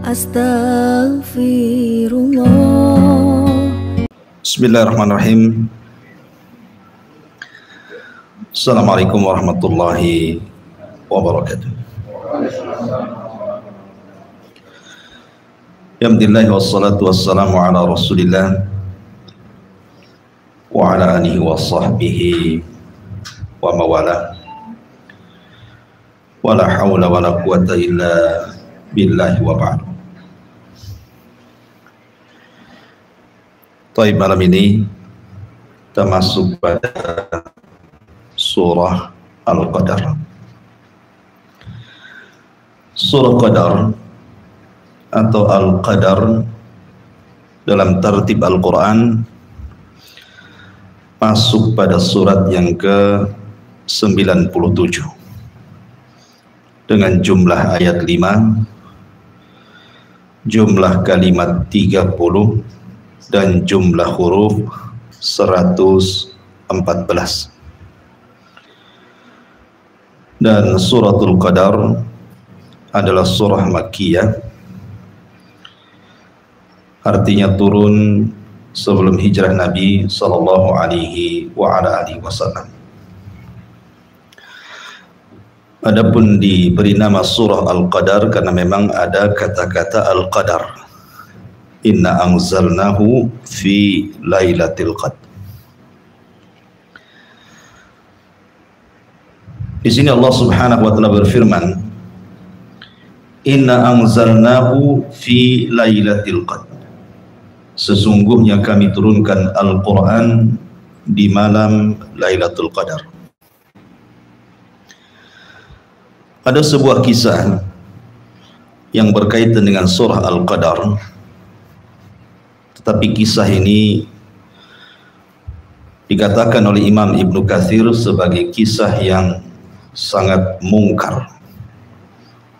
Astaghfirullah. Bismillahirrahmanirrahim. Assalamualaikum warahmatullahi wabarakatuh. Alhamdulillah wassalatu wassalamu ala Rasulillah wa ala alihi wa sahbihi wa mawala. Wala hawla wala quwata illa billahi wa ba'du. Taib, malam ini kita masuk pada surah Al-Qadar. Surah Qadar atau Al-Qadar dalam tertib Al-Quran masuk pada surat yang ke-97 dengan jumlah ayat 5, jumlah kalimat 30 dan jumlah huruf 114. Dan suratul Qadar adalah surah Makkiyah, artinya turun sebelum hijrah Nabi sallallahu alaihi wa ala alihi wasallam. Adapun diberi nama surah Al-Qadar karena memang ada kata-kata Al-Qadar. Inna anzalnahu fi lailatul qadr. Di sini Allah Subhanahu wa taala berfirman, Inna anzalnahu fi lailatul qadr. Sesungguhnya kami turunkan Al-Qur'an di malam Lailatul Qadar. Ada sebuah kisah yang berkaitan dengan surah Al-Qadar, tetapi kisah ini dikatakan oleh Imam Ibnu Katsir sebagai kisah yang sangat mungkar,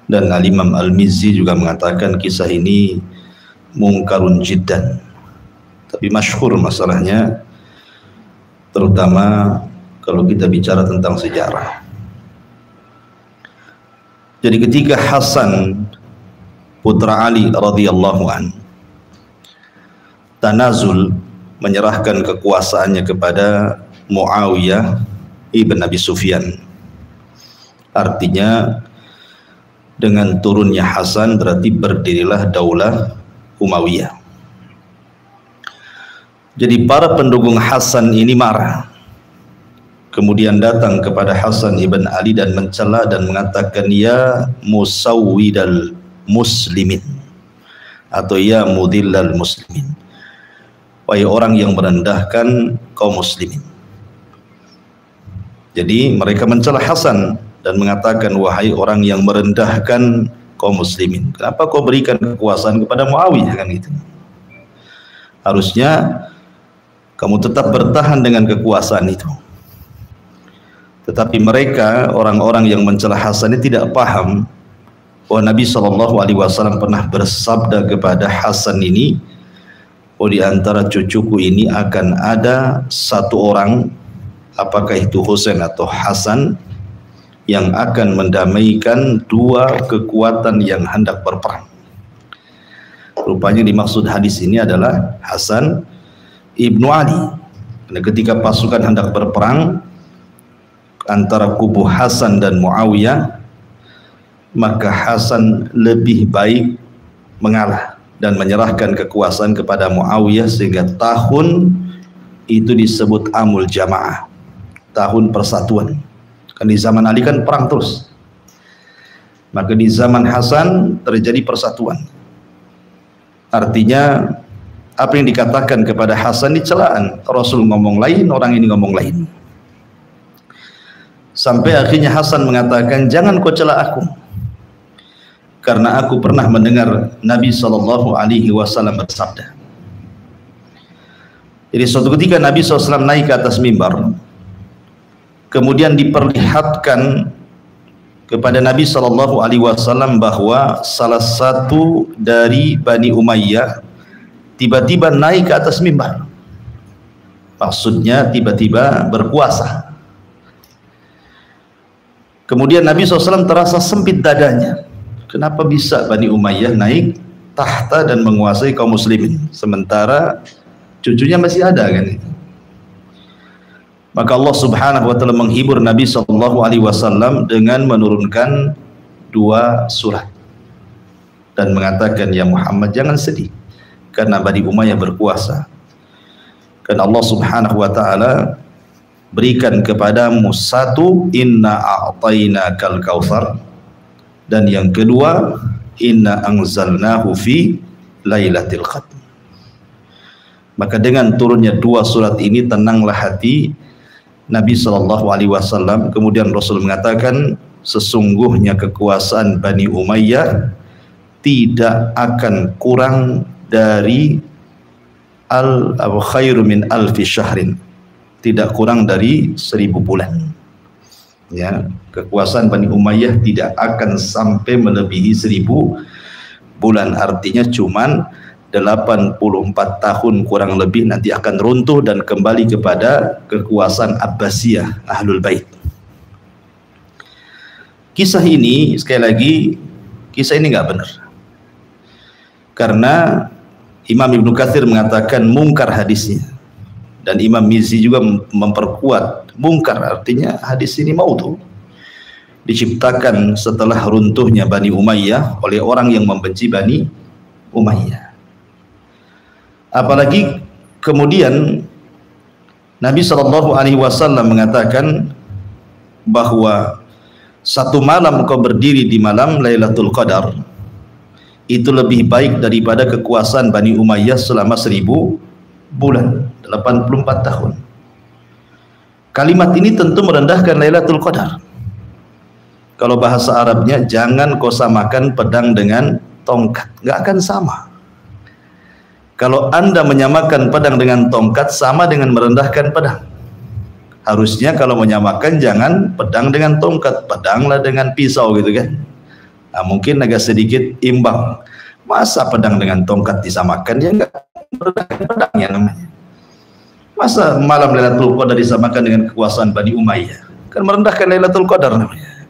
dan Al-Imam Al-Mizzi juga mengatakan kisah ini mungkarun jiddan. Tapi masyhur masalahnya, terutama kalau kita bicara tentang sejarah. Jadi ketika Hasan putra Ali radhiyallahu an tanazul, menyerahkan kekuasaannya kepada Muawiyah ibn Abi Sufyan, artinya dengan turunnya Hasan berarti berdirilah daulah Umayyah. Jadi para pendukung Hasan ini marah, kemudian datang kepada Hasan ibn Ali dan mencela dan mengatakan, ya musawwidal muslimin, atau ya mudillal muslimin, wahai orang yang merendahkan kaum muslimin. Jadi mereka mencela Hasan dan mengatakan, wahai orang yang merendahkan kaum muslimin, kenapa kau berikan kekuasaan kepada Muawiyah, kan gitu. Harusnya kamu tetap bertahan dengan kekuasaan itu. Tetapi mereka, orang-orang yang mencela Hasan ini tidak paham bahwa Nabi SAW pernah bersabda kepada Hasan ini, oh di antara cucuku ini akan ada satu orang, apakah itu Husain atau Hasan, yang akan mendamaikan dua kekuatan yang hendak berperang. Rupanya dimaksud hadis ini adalah Hasan ibnu Ali. Karena ketika pasukan hendak berperang antara kubu Hasan dan Muawiyah, maka Hasan lebih baik mengalah dan menyerahkan kekuasaan kepada Muawiyah, sehingga tahun itu disebut Amul Jamaah, tahun persatuan. Kan di zaman Ali kan perang terus, maka di zaman Hasan terjadi persatuan. Artinya apa yang dikatakan kepada Hasan dicelaan, Rasul ngomong lain, orang ini ngomong lain. Sampai akhirnya Hasan mengatakan, jangan kau cela aku, karena aku pernah mendengar Nabi SAW bersabda. Jadi suatu ketika Nabi SAW naik ke atas mimbar, kemudian diperlihatkan kepada Nabi SAW bahwa salah satu dari Bani Umayyah tiba-tiba naik ke atas mimbar. Maksudnya tiba-tiba berkuasa. Kemudian Nabi SAW terasa sempit dadanya. Kenapa bisa Bani Umayyah naik tahta dan menguasai kaum muslimin, sementara cucunya masih ada kan. Maka Allah Subhanahu wa taala menghibur Nabi sallallahu alaihi wasallam dengan menurunkan 2 surat dan mengatakan, ya Muhammad, jangan sedih karena Bani Umayyah berkuasa. Karena Allah Subhanahu wa taala berikan kepadamu 1, inna a'tainakal kautsar, dan yang kedua, inna anzalnahu fi lailatul qadr. Maka dengan turunnya 2 surat ini tenanglah hati Nabi sallallahu alaihi wasallam. Kemudian Rasul mengatakan, sesungguhnya kekuasaan Bani Umayyah tidak akan kurang dari khairu min alfi syahrin, tidak kurang dari 1000 bulan. Ya, kekuasaan Bani Umayyah tidak akan sampai melebihi 1000 bulan. Artinya cuman 84 tahun kurang lebih nanti akan runtuh dan kembali kepada kekuasaan Abbasiyah, Ahlul Bait. Kisah ini, sekali lagi, kisah ini nggak benar. Karena Imam Ibnu Katsir mengatakan mungkar hadisnya, dan Imam Mizzi juga memperkuat mungkar, artinya hadis ini maudhu, diciptakan setelah runtuhnya Bani Umayyah oleh orang yang membenci Bani Umayyah. Apalagi kemudian Nabi sallallahu alaihi wasallam mengatakan bahwa 1 malam kau berdiri di malam Lailatul Qadar itu lebih baik daripada kekuasaan Bani Umayyah selama 1000 bulan, 84 tahun. Kalimat ini tentu merendahkan Lailatul Qadar. Kalau bahasa Arabnya, jangan kau samakan pedang dengan tongkat, nggak akan sama. Kalau Anda menyamakan pedang dengan tongkat, sama dengan merendahkan pedang. Harusnya kalau menyamakan, jangan pedang dengan tongkat, pedanglah dengan pisau gitu kan. Nah, mungkin agak sedikit imbang. Masa pedang dengan tongkat disamakan? Ya enggak, merendahkan pedangnya namanya. Masa malam Lailatul Qadar disamakan dengan kekuasaan Bani Umayyah? Kan merendahkan Lailatul Qadar namanya.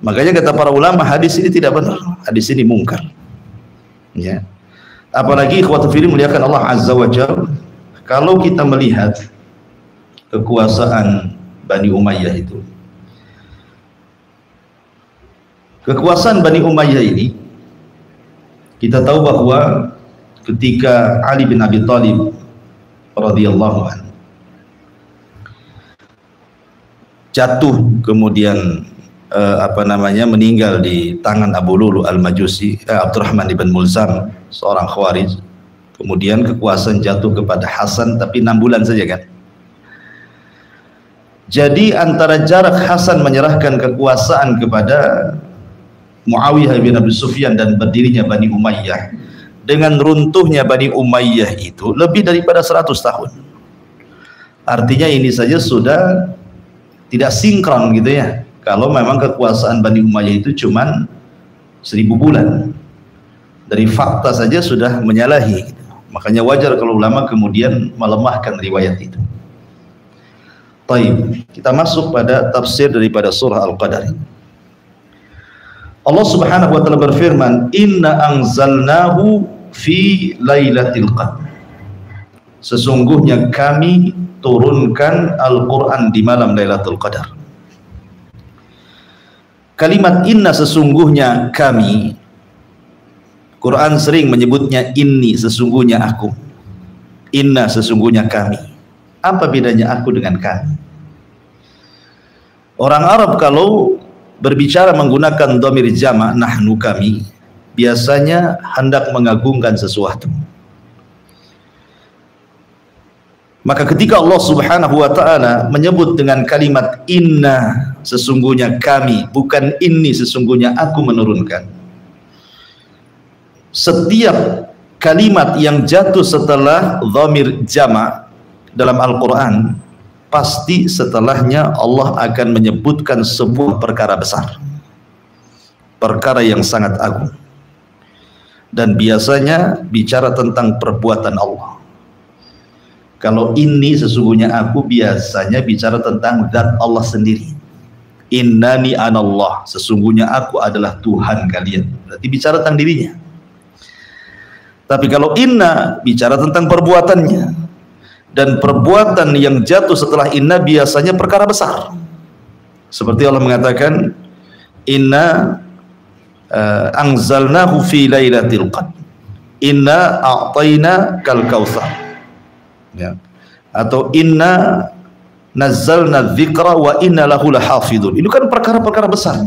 Makanya kata para ulama, hadis ini tidak benar, hadis ini mungkar. Ya. Apalagi ikhwatu fillah muliakan Allah Azza wa Jalla, kalau kita melihat kekuasaan Bani Umayyah itu, kekuasaan Bani Umayyah ini, kita tahu bahwa ketika Ali bin Abi Thalib radhiyallahu anhu jatuh kemudian meninggal di tangan Abu Lulu al-Majusi, Abdurrahman ibn Mulzam, seorang Khawarij. Kemudian kekuasaan jatuh kepada Hasan, tapi 6 bulan saja kan. Jadi antara jarak Hasan menyerahkan kekuasaan kepada Muawiyah bin Abi Sufyan dan berdirinya Bani Umayyah dengan runtuhnya Bani Umayyah itu lebih daripada 100 tahun. Artinya ini saja sudah tidak sinkron gitu ya. Kalau memang kekuasaan Bani Umayyah itu cuman 1000 bulan, dari fakta saja sudah menyalahi gitu. Makanya wajar kalau ulama kemudian melemahkan riwayat itu. Baik, kita masuk pada tafsir daripada surah Al-Qadar. Allah Subhanahu wa taala berfirman, inna anzalnahu fi lailatul qadr. Sesungguhnya kami turunkan Al-Qur'an di malam Lailatul Qadar. Kalimat inna, sesungguhnya kami, Quran sering menyebutnya inni, sesungguhnya aku. Inna, sesungguhnya kami. Apa bedanya aku dengan kami? Orang Arab kalau berbicara menggunakan dhamir jama', nahnu, kami, biasanya hendak mengagungkan sesuatu. Maka ketika Allah Subhanahu wa ta'ala menyebut dengan kalimat inna, sesungguhnya kami, bukan inni, sesungguhnya aku menurunkan. Setiap kalimat yang jatuh setelah dhamir jama' dalam Al-Quran, pasti setelahnya Allah akan menyebutkan sebuah perkara besar, perkara yang sangat agung, dan biasanya bicara tentang perbuatan Allah. Kalau ini sesungguhnya aku, biasanya bicara tentang zat Allah sendiri. Innani anallah, sesungguhnya aku adalah Tuhan kalian. Berarti bicara tentang dirinya. Tapi kalau inna bicara tentang perbuatannya, dan perbuatan yang jatuh setelah inna biasanya perkara besar. Seperti Allah mengatakan, inna anzalnahu fi lailatul qadr, inna a'tayna kal kautsar, ya. Atau inna nazzalna dzikra wa inna lahu lahafidun. Itu kan perkara-perkara besar.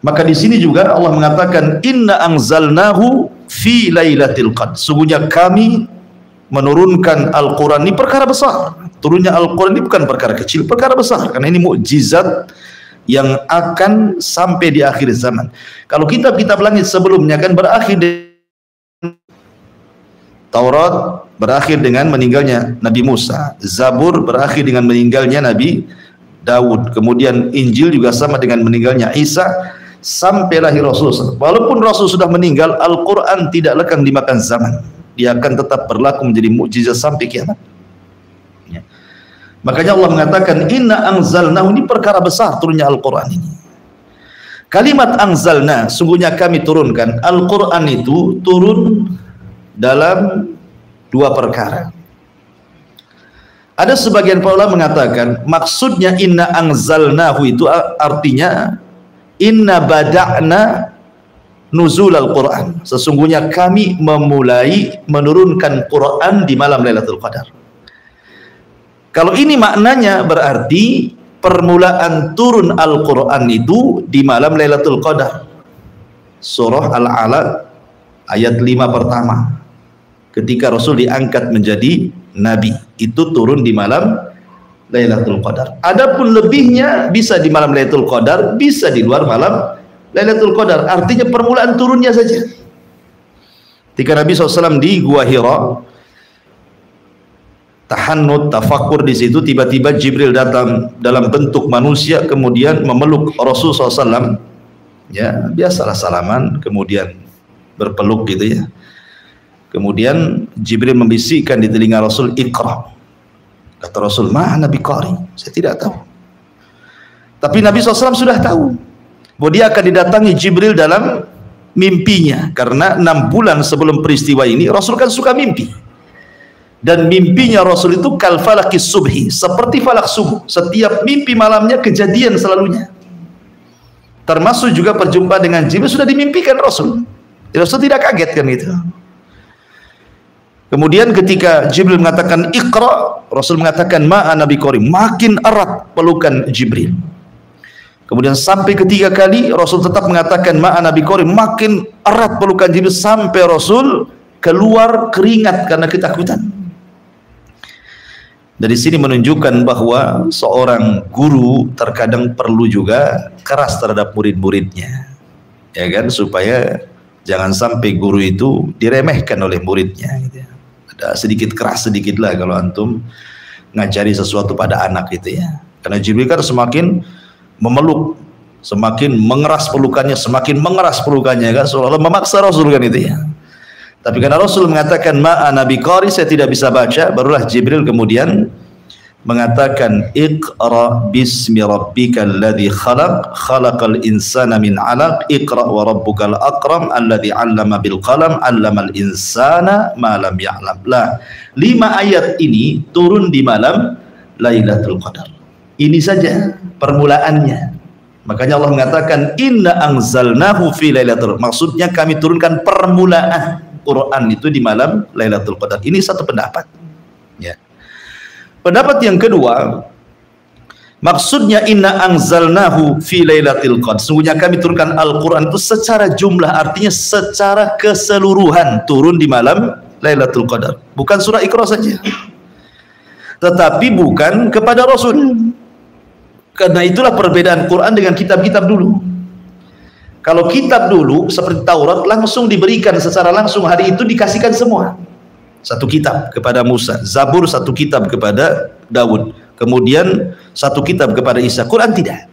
Maka di sini juga Allah mengatakan inna anzalnahu fi lailatul qadr. Sungguhnya kami menurunkan Al-Quran ini perkara besar. Turunnya Al-Quran ini bukan perkara kecil, perkara besar, karena ini mukjizat yang akan sampai di akhir zaman. Kalau kitab-kitab langit sebelumnya kan berakhir Taurat berakhir dengan meninggalnya Nabi Musa, Zabur berakhir dengan meninggalnya Nabi Daud, kemudian Injil juga sama dengan meninggalnya Isa, sampai lahir Rasul. Walaupun Rasul sudah meninggal, Al-Quran tidak lekang dimakan zaman, dia akan tetap berlaku menjadi mukjizat sampai kiamat. Ya. Makanya Allah mengatakan inna anzalnahu, ini perkara besar turunnya Al-Quran ini. Kalimat anzalna, sungguhnya kami turunkan. Al-Quran itu turun dalam dua perkara. Ada sebagian para ulama mengatakan maksudnya inna anzalnahu itu artinya inna bada'na nuzul al-Quran, sesungguhnya kami memulai menurunkan Quran di malam Lailatul Qadar. Kalau ini maknanya berarti permulaan turun Al-Quran itu di malam Lailatul Qadar. Surah Al-Alaq ayat 5 pertama, ketika Rasul diangkat menjadi Nabi, itu turun di malam Lailatul Qadar. Adapun lebihnya bisa di malam Lailatul Qadar, bisa di luar malam Lailatul Qadar. Artinya permulaan turunnya saja. Ketika Nabi SAW di Gua Hira, tahannut, tafakur di situ, tiba-tiba Jibril datang dalam bentuk manusia, kemudian memeluk Rasul SAW. Ya, biasalah salaman, kemudian berpeluk gitu ya. Kemudian Jibril membisikkan di telinga Rasul, Iqra. Kata Rasul, ma'ana biqari, saya tidak tahu. Tapi Nabi SAW sudah tahu bahwa dia akan didatangi Jibril dalam mimpinya, karena 6 bulan sebelum peristiwa ini Rasul kan suka mimpi, dan mimpinya Rasul itu kal falakis subhi, seperti falak subuh. Setiap mimpi malamnya kejadian selalunya, termasuk juga perjumpaan dengan Jibril sudah dimimpikan Rasul. Rasul tidak kaget kan gitu. Kemudian ketika Jibril mengatakan Iqra, Rasul mengatakan ma'ana biqari, makin erat pelukan Jibril. Kemudian sampai ketiga kali Rasul tetap mengatakan ma'ana biqari, makin erat pelukan Jibril, sampai Rasul keluar keringat karena ketakutan. Dari sini menunjukkan bahwa seorang guru terkadang perlu juga keras terhadap murid-muridnya, ya kan, supaya jangan sampai guru itu diremehkan oleh muridnya gitu ya. Ada sedikit keras sedikit lah kalau antum ngajari sesuatu pada anak gitu ya, karena Jibril kan semakin memeluk, semakin mengeras pelukannya, semakin mengeras pelukannya kan, seolah-olah memaksa Rasul kan itu ya. Tapi karena Rasul mengatakan ma'ana biqari, saya tidak bisa baca, barulah Jibril kemudian mengatakan Iqra bismi rabbikal ladzi khalaq, khalaqal insana min 'alaq, Iqra wa rabbukal akram alladzi 'allama bil qalam, 'allamal insana ma lam ya'lam. Lah, 5 ayat ini turun di malam Lailatul Qadar. Ini saja permulaannya. Makanya Allah mengatakan inna anzalnahu fi lailatul, maksudnya kami turunkan permulaan Quran itu di malam Lailatul Qadar. Ini satu pendapat. Ya. Pendapat yang kedua, maksudnya inna anzalnahu fi lailatul qadar, sungguhnya kami turunkan Al-Quran itu secara jumlah, artinya secara keseluruhan turun di malam Lailatul Qadar. Bukan surah Iqra saja, tetapi bukan kepada Rasul. Karena itulah perbedaan Quran dengan kitab-kitab dulu. Kalau kitab dulu seperti Taurat langsung diberikan secara langsung, hari itu dikasihkan semua. Satu kitab kepada Musa, Zabur satu kitab kepada Daud, kemudian satu kitab kepada Isa. Quran tidak.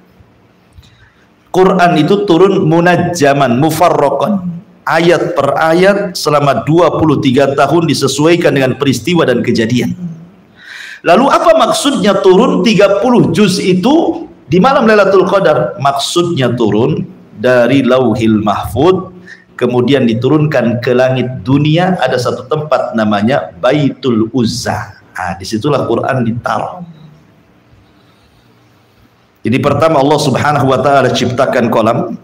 Quran itu turun munajjaman, mufarraqan, ayat per ayat selama 23 tahun disesuaikan dengan peristiwa dan kejadian. Lalu apa maksudnya turun 30 juz itu di malam Lailatul Qadar? Maksudnya turun dari Lauhil Mahfud kemudian diturunkan ke langit dunia, ada satu tempat namanya Baitul Uzza. Nah, disitulah Quran ditaruh. Jadi pertama Allah Subhanahu wa ta'ala ciptakan kolam,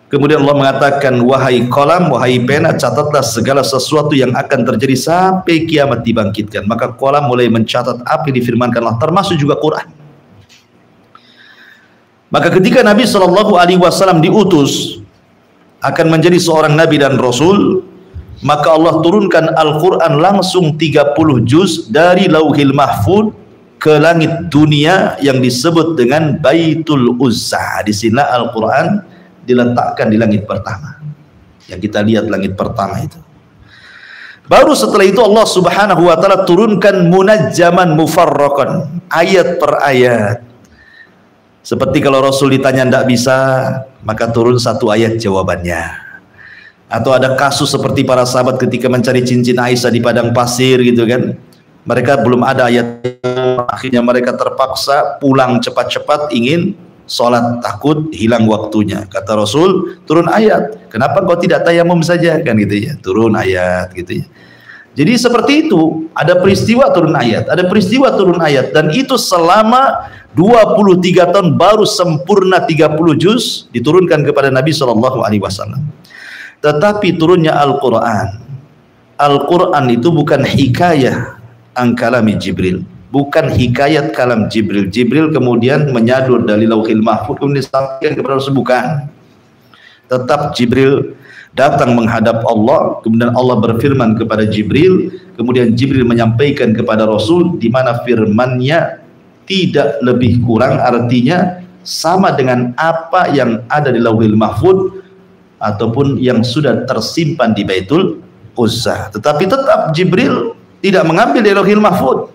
kemudian Allah mengatakan, wahai kolam, wahai pena, catatlah segala sesuatu yang akan terjadi sampai kiamat dibangkitkan. Maka kolam mulai mencatat apa yang difirmankan Allah, termasuk juga Quran. Maka ketika Nabi SAW diutus akan menjadi seorang Nabi dan Rasul, maka Allah turunkan Al-Quran langsung 30 juz dari Lauhil Mahfud ke langit dunia yang disebut dengan Baitul Uzza. Di sini Al-Quran diletakkan di langit pertama. Yang kita lihat langit pertama itu. Baru setelah itu Allah Subhanahu wa ta'ala turunkan munajjaman mufarraqan, ayat per ayat. Seperti kalau Rasul ditanya tidak bisa, maka turun satu ayat jawabannya. Atau ada kasus seperti para sahabat ketika mencari cincin Aisyah di padang pasir gitu kan. Mereka belum ada ayat, akhirnya mereka terpaksa pulang cepat-cepat ingin sholat, takut hilang waktunya. Kata Rasul, turun ayat. Kenapa kau tidak tayamum saja, kan gitu ya? Turun ayat gitu ya. Jadi seperti itu, ada peristiwa turun ayat, ada peristiwa turun ayat, dan itu selama 23 tahun baru sempurna 30 juz diturunkan kepada Nabi SAW. Tetapi turunnya Al-Quran, Al-Quran itu bukan hikayah an kalami Jibril, bukan hikayat kalam Jibril. Jibril kemudian menyadur dari Lauhil Mahfud kemudian disampaikan kepada Rasul, bukan. Tetap Jibril datang menghadap Allah, kemudian Allah berfirman kepada Jibril, kemudian Jibril menyampaikan kepada Rasul, di mana firman-Nya tidak lebih kurang, artinya sama dengan apa yang ada di Lauhil Mahfud ataupun yang sudah tersimpan di Baitul Uzza. Tetapi tetap Jibril tidak mengambil dari Lauhil Mahfud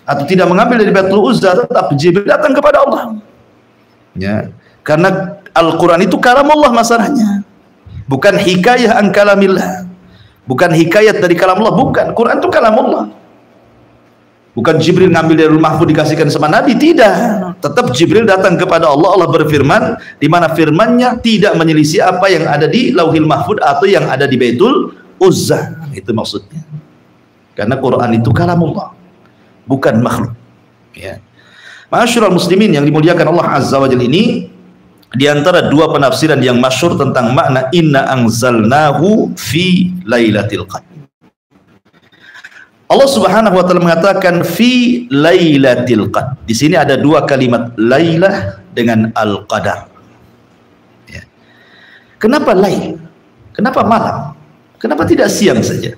atau tidak mengambil dari Baitul Uzza, tetap Jibril datang kepada Allah. Ya, karena Al-Quran itu kalam Allah masalahnya, bukan hikayah an kalamillah, bukan hikayat dari kalam Allah, bukan. Quran itu kalam Allah. Bukan Jibril ngambil dari Lauhil Mahfud dikasihkan sama Nabi, tidak. Tetap Jibril datang kepada Allah, Allah berfirman, di mana firman-Nya tidak menyelisih apa yang ada di Lauhil Mahfud atau yang ada di Baitul Uzza. Itu maksudnya. Karena Quran itu kalamullah, bukan makhluk. Ya. Ma'asyiral muslimin yang dimuliakan Allah Azza wa Jalla, ini di antara dua penafsiran yang masyhur tentang makna inna anzalnahu fi lailatul qadar. Allah Subhanahu wa taala mengatakan fi lailatul qadar. Di sini ada dua kalimat, lailah dengan al-qadar. Ya. Kenapa lail? Kenapa malam? Kenapa tidak siang saja?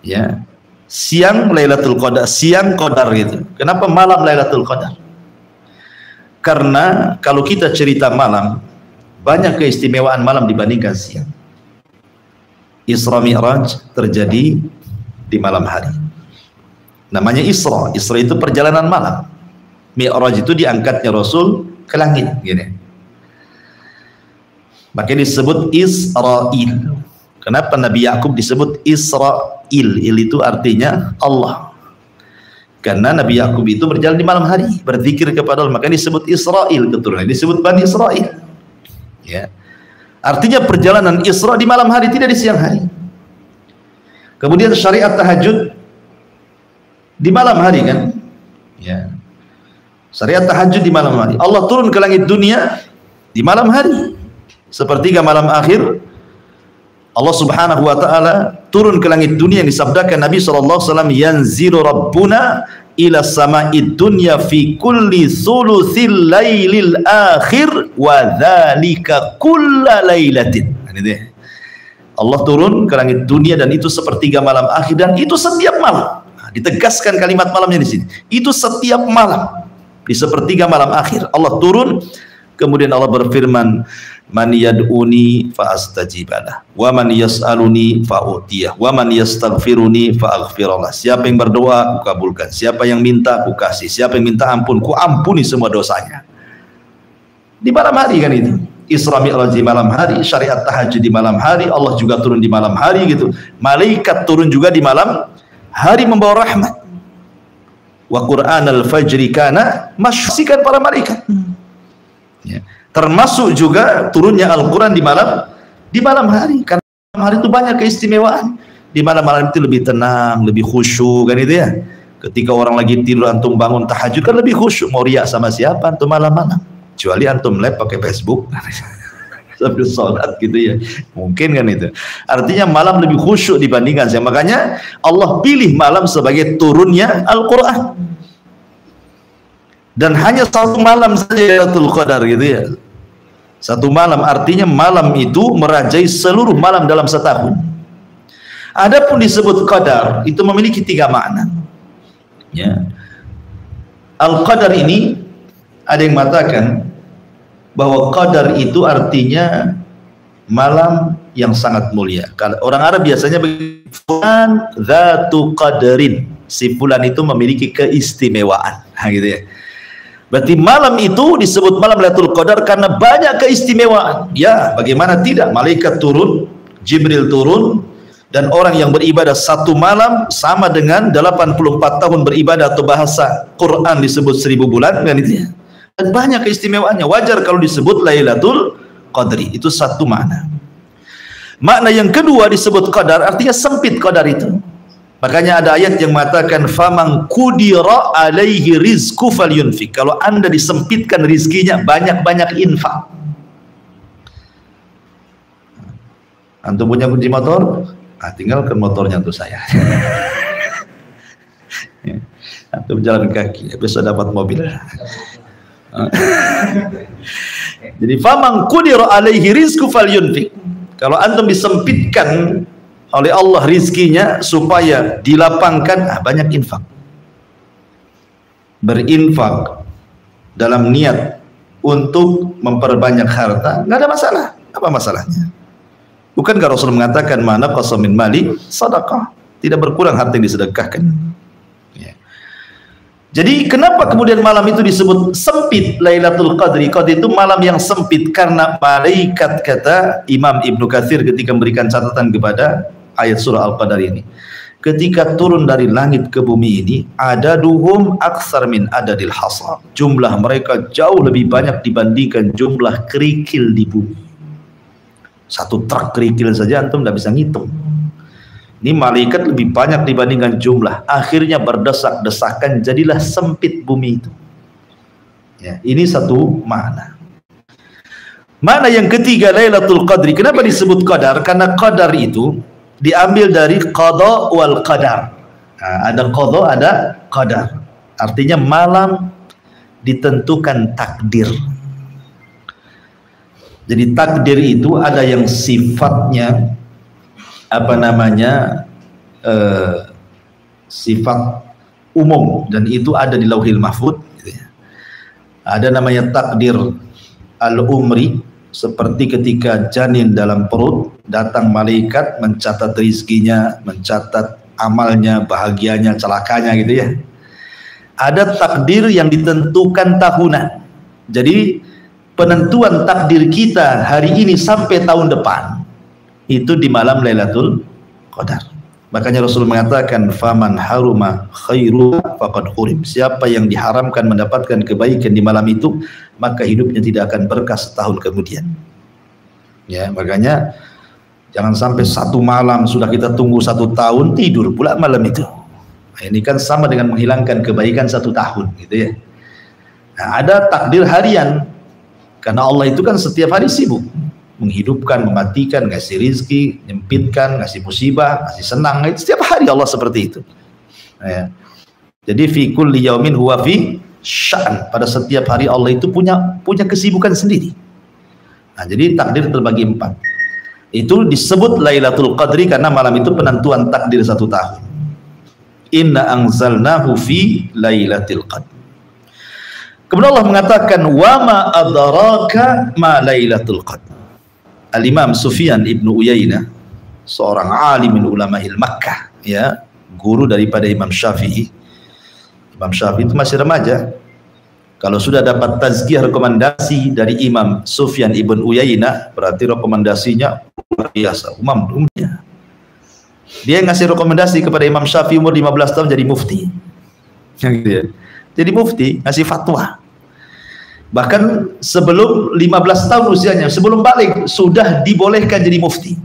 Ya. Siang Lailatul Qadar, siang Qadar gitu. Kenapa malam Lailatul Qadar? Karena kalau kita cerita malam, banyak keistimewaan malam dibandingkan siang. Isra Mi'raj terjadi di malam hari. Namanya Isra. Isra itu perjalanan malam. Mi'raj itu diangkatnya Rasul ke langit gini. Makanya disebut Israil. Kenapa Nabi Yakub disebut Israil? Il itu artinya Allah. Karena Nabi Yakub itu berjalan di malam hari, berzikir kepada Allah, makanya disebut Israil, keturunan disebut Bani Israil. Ya. Artinya perjalanan Isra di malam hari, tidak di siang hari. Kemudian syariat tahajud di malam hari kan? Ya. Syariat tahajud di malam hari. Allah turun ke langit dunia di malam hari. Sepertiga malam akhir Allah Subhanahu wa ta'ala turun ke langit dunia yang disabdakan Nabi SAW, yanzilu rabbuna ila sama'id dunya fi kulli thuluthil lailil akhir wa dhalika kulla lailatin. Allah turun ke langit dunia dan itu sepertiga malam akhir, dan itu setiap malam. Ditegaskan kalimat malamnya di sini. Itu setiap malam. Di sepertiga malam akhir Allah turun. Kemudian Allah berfirman, man yad'uni fa astajibalah wa man yas'aluni fa utiyah wa man yastaghfiruni fa aghfirullah. Siapa yang berdoa aku kabulkan, siapa yang minta aku kasih, siapa yang minta ampun ku ampuni semua dosanya. Di malam hari kan itu. Isra Mi'raj di malam hari, syariat tahajud di malam hari, Allah juga turun di malam hari gitu. Malaikat turun juga di malam hari membawa rahmat. Wa Qur'anal fajri kana masysikan para malaikat. Ya. Termasuk juga turunnya Al-Quran di di malam hari, karena malam hari itu banyak keistimewaan. Di malam hari itu lebih tenang, lebih khusyuk kan itu ya. Ketika orang lagi tidur antum bangun tahajud kan lebih khusyuk. Mau riak sama siapa antum malam-malam? Kecuali antum live pakai Facebook sambil sholat gitu ya, mungkin kan itu. Artinya malam lebih khusyuk dibandingkan siang. Makanya Allah pilih malam sebagai turunnya Al-Quran. Dan hanya satu malam saja Lailatul Qadar gitu ya. Satu malam, artinya malam itu merajai seluruh malam dalam setahun. Adapun disebut qadar itu memiliki 3 makna. Ya. Al-Qadar ini ada yang mengatakan bahwa qadar itu artinya malam yang sangat mulia. Kalau orang Arab biasanya fulan dzatu qadarin, si fulan itu memiliki keistimewaan. Nah, gitu ya. Berarti malam itu disebut malam Lailatul Qadar karena banyak keistimewaan. Ya, bagaimana tidak? Malaikat turun, Jibril turun, dan orang yang beribadah satu malam sama dengan 84 tahun beribadah, atau bahasa Quran disebut 1000 bulan kan itu ya. Dan banyak keistimewaannya. Wajar kalau disebut Lailatul Qadri. Itu satu makna. Makna yang kedua disebut qadar, artinya sempit qadar itu. Makanya ada ayat yang mengatakan faman qudira alaihi rizqu falyunfik. Kalau Anda disempitkan rizkinya, banyak-banyak infak. Antum punya kunci motor? Tinggalkan motornya untuk saya. Antum jalan kaki, besok dapat mobil. Jadi faman qudira alaihi rizqu falyunfik. Kalau antum disempitkan oleh Allah rizkinya supaya dilapangkan, banyak infak. Berinfak dalam niat untuk memperbanyak harta, nggak ada masalah. Apa masalahnya? Bukankah Rasul mengatakan mana qasa min mali sedekah, tidak berkurang harta yang disedekahkan. Ya. Jadi kenapa kemudian malam itu disebut sempit Lailatul Qadri? Qadri itu malam yang sempit karena malaikat, kata Imam Ibnu Katsir ketika memberikan catatan kepada ayat surah Al-Qadar ini. Ketika turun dari langit ke bumi ini, adaduhum aktsar min adadil hasa. Jumlah mereka jauh lebih banyak dibandingkan jumlah kerikil di bumi. Satu truk kerikil saja antum tidak bisa ngitung. Ini malaikat lebih banyak dibandingkan jumlah. Akhirnya berdesak-desakan, jadilah sempit bumi itu. Ya, ini satu makna. Makna yang ketiga Lailatul Qadri. Kenapa disebut qadar? Karena qadar itu diambil dari qada wal qadar. Nah, ada qada, ada qadar. Artinya malam ditentukan takdir. Jadi takdir itu ada yang sifatnya sifat umum, dan itu ada di Lauhil Mahfuz. Ada namanya takdir al-umri, seperti ketika janin dalam perut datang malaikat mencatat rizkinya, mencatat amalnya, bahagianya, celakanya gitu ya. Ada takdir yang ditentukan tahunan. Jadi penentuan takdir kita hari ini sampai tahun depan itu di malam Lailatul Qadar. Makanya Rasul mengatakan faman haruma khairu faqad hurim. Siapa yang diharamkan mendapatkan kebaikan di malam itu, maka hidupnya tidak akan berkah setahun kemudian. Ya, makanya jangan sampai satu malam sudah kita tunggu 1 tahun, tidur pula malam itu. Nah, ini kan sama dengan menghilangkan kebaikan 1 tahun gitu ya. Nah, ada takdir harian. Karena Allah itu kan setiap hari sibuk menghidupkan, mematikan, ngasih rizki, nyempitkan, ngasih musibah, ngasih senang. Setiap hari Allah seperti itu. Ya. Jadi fi kulli yaumin huwa fi sya'an. Pada setiap hari Allah itu punya kesibukan sendiri. Nah, jadi takdir terbagi 4. Itu disebut Lailatul Qadri karena malam itu penentuan takdir 1 tahun. Inna anzalnahu fi Lailatul Qadr. Kemudian Allah mengatakan wa ma adraka ma Lailatul Qadr. Al-Imam Sufyan Ibnu Uyainah, seorang alim min ulama'il Makkah, ya, guru daripada Imam Syafi'i. Imam Syafi'i itu masih remaja. Kalau sudah dapat tazkiyah rekomendasi dari Imam Sufyan Ibn Uyainah, berarti rekomendasinya luar biasa, umumnya. Dia ngasih rekomendasi kepada Imam Syafi'i umur 15 tahun jadi mufti. Gitu ya. Jadi mufti, ngasih fatwa. Bahkan sebelum 15 tahun usianya, sebelum balik sudah dibolehkan jadi mufti.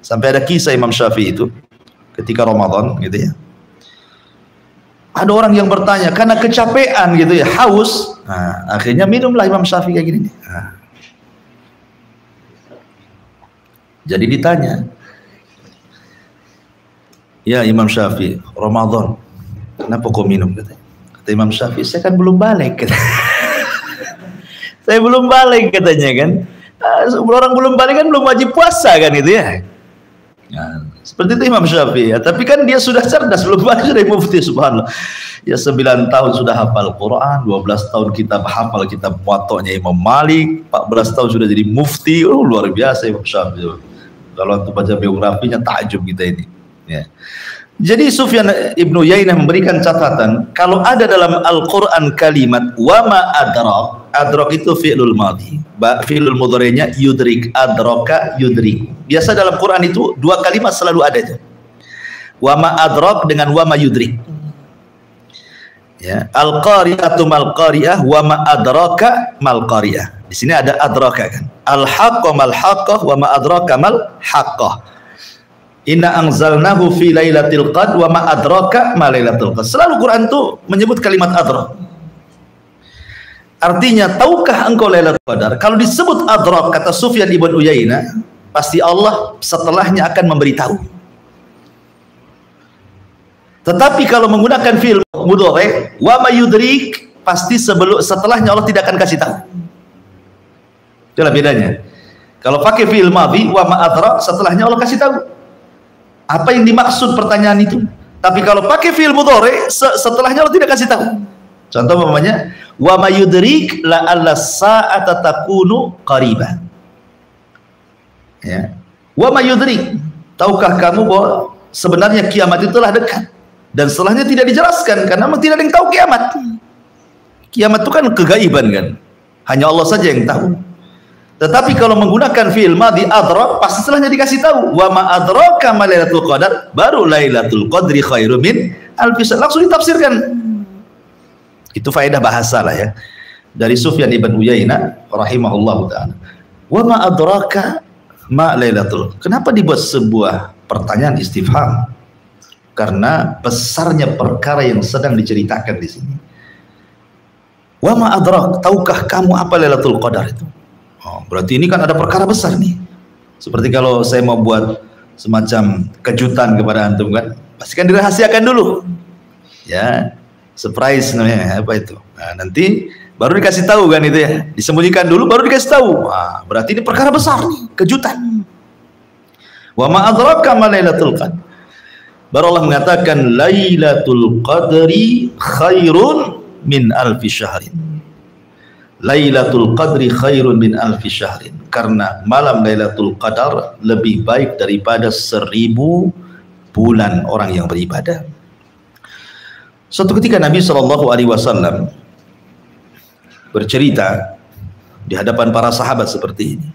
Sampai ada kisah Imam Syafi'i itu ketika Ramadan gitu ya. Ada orang yang bertanya karena kecapean gitu ya, haus. Nah, akhirnya minumlah Imam Syafi'i kayak gini. Nah. Jadi ditanya, ya Imam Syafi'i, Ramadan, kenapa kau minum? Kata Imam Syafi'i, saya kan belum balik. Saya belum balik katanya kan. Orang belum balik kan belum wajib puasa kan itu ya. Nah, seperti itu Imam Syafi'i ya. Tapi kan dia sudah cerdas, belum balik dari mufti, subhanallah. Ya 9 tahun sudah hafal Quran, 12 tahun kita hafal kitab Muwatta'nya Imam Malik, 14 tahun sudah jadi mufti. Oh, luar biasa Imam Syafi'i. Kalau untuk baca biografinya takjub kita ini. Ya. Jadi Sufyan ibnu Uyainah memberikan catatan, kalau ada dalam Al-Quran kalimat wama adrak, adrak itu fi'lul madhi, fi'lul mudhari'nya yudrik, adraka yudrik. Biasa dalam Quran itu dua kalimat selalu ada itu, wama adrak dengan wama yudrik. Ya, al-qari'atu mal qari'ah, wama adraka mal qari'ah. Di sini ada adraka kan, al-haqqah mal haqqah, wama adraka mal haqqah. Inna anzalnahu fi lailatul qadr wa ma adraka ma lailatul qadr. Selalu Quran tuh menyebut kalimat adrak. Artinya, tahukah engkau Lailatul Qadar? Kalau disebut adrak, kata Sufyan ibn Uyainah, pasti Allah setelahnya akan memberitahu. Tetapi kalau menggunakan fi'il mudhari, wa ma yudrik, pasti setelahnya Allah tidak akan kasih tahu. Itulah bedanya. Kalau pakai fi'il madhi, wa ma adrak, setelahnya Allah kasih tahu apa yang dimaksud pertanyaan itu. Tapi kalau pakai fi'il mudhari, setelahnya Allah tidak kasih tahu. Contoh umpamanya, wa may yudrik la alla sa'ata takunu qariba. Ya. Wa may yudrik, tahukah kamu bahwa sebenarnya kiamat itu telah dekat? Dan setelahnya tidak dijelaskan karena memang tidak ada yang tahu kiamat. Kiamat itu kan kegaiban kan. Hanya Allah saja yang tahu. Tetapi kalau menggunakan fi'il madhi adrak, pasti setelahnya dikasih tahu. Wa ma adraka ma lailatul qadar, baru lailatul qadri khairum min alfi syahr. Langsung ditafsirkan. Itu faedah bahasa lah ya. Dari Sufyan ibn Uyainah rahimahullahu taala. Wa ma adraka ma lailatul. Kenapa dibuat sebuah pertanyaan istifham? Karena besarnya perkara yang sedang diceritakan di sini. Wa ma adrak, tahukah kamu apa lailatul qadar itu? Oh, berarti ini kan ada perkara besar nih. Seperti kalau saya mau buat semacam kejutan kepada antum kan, pasti kan dirahasiakan dulu. Ya, surprise namanya, apa itu? Nah, nanti baru dikasih tahu kan itu ya. Disembunyikan dulu baru dikasih tahu. Nah, berarti ini perkara besar nih, kejutan. Wa ma adraka ma lailatul qadar. Baru Allah mengatakan lailatul qadri khairun min alfi syahrin. Lailatul Qadri khairun min alfi syahrin, karena malam Lailatul Qadar lebih baik daripada 1000 bulan orang yang beribadah. Suatu ketika Nabi SAW bercerita di hadapan para sahabat seperti ini.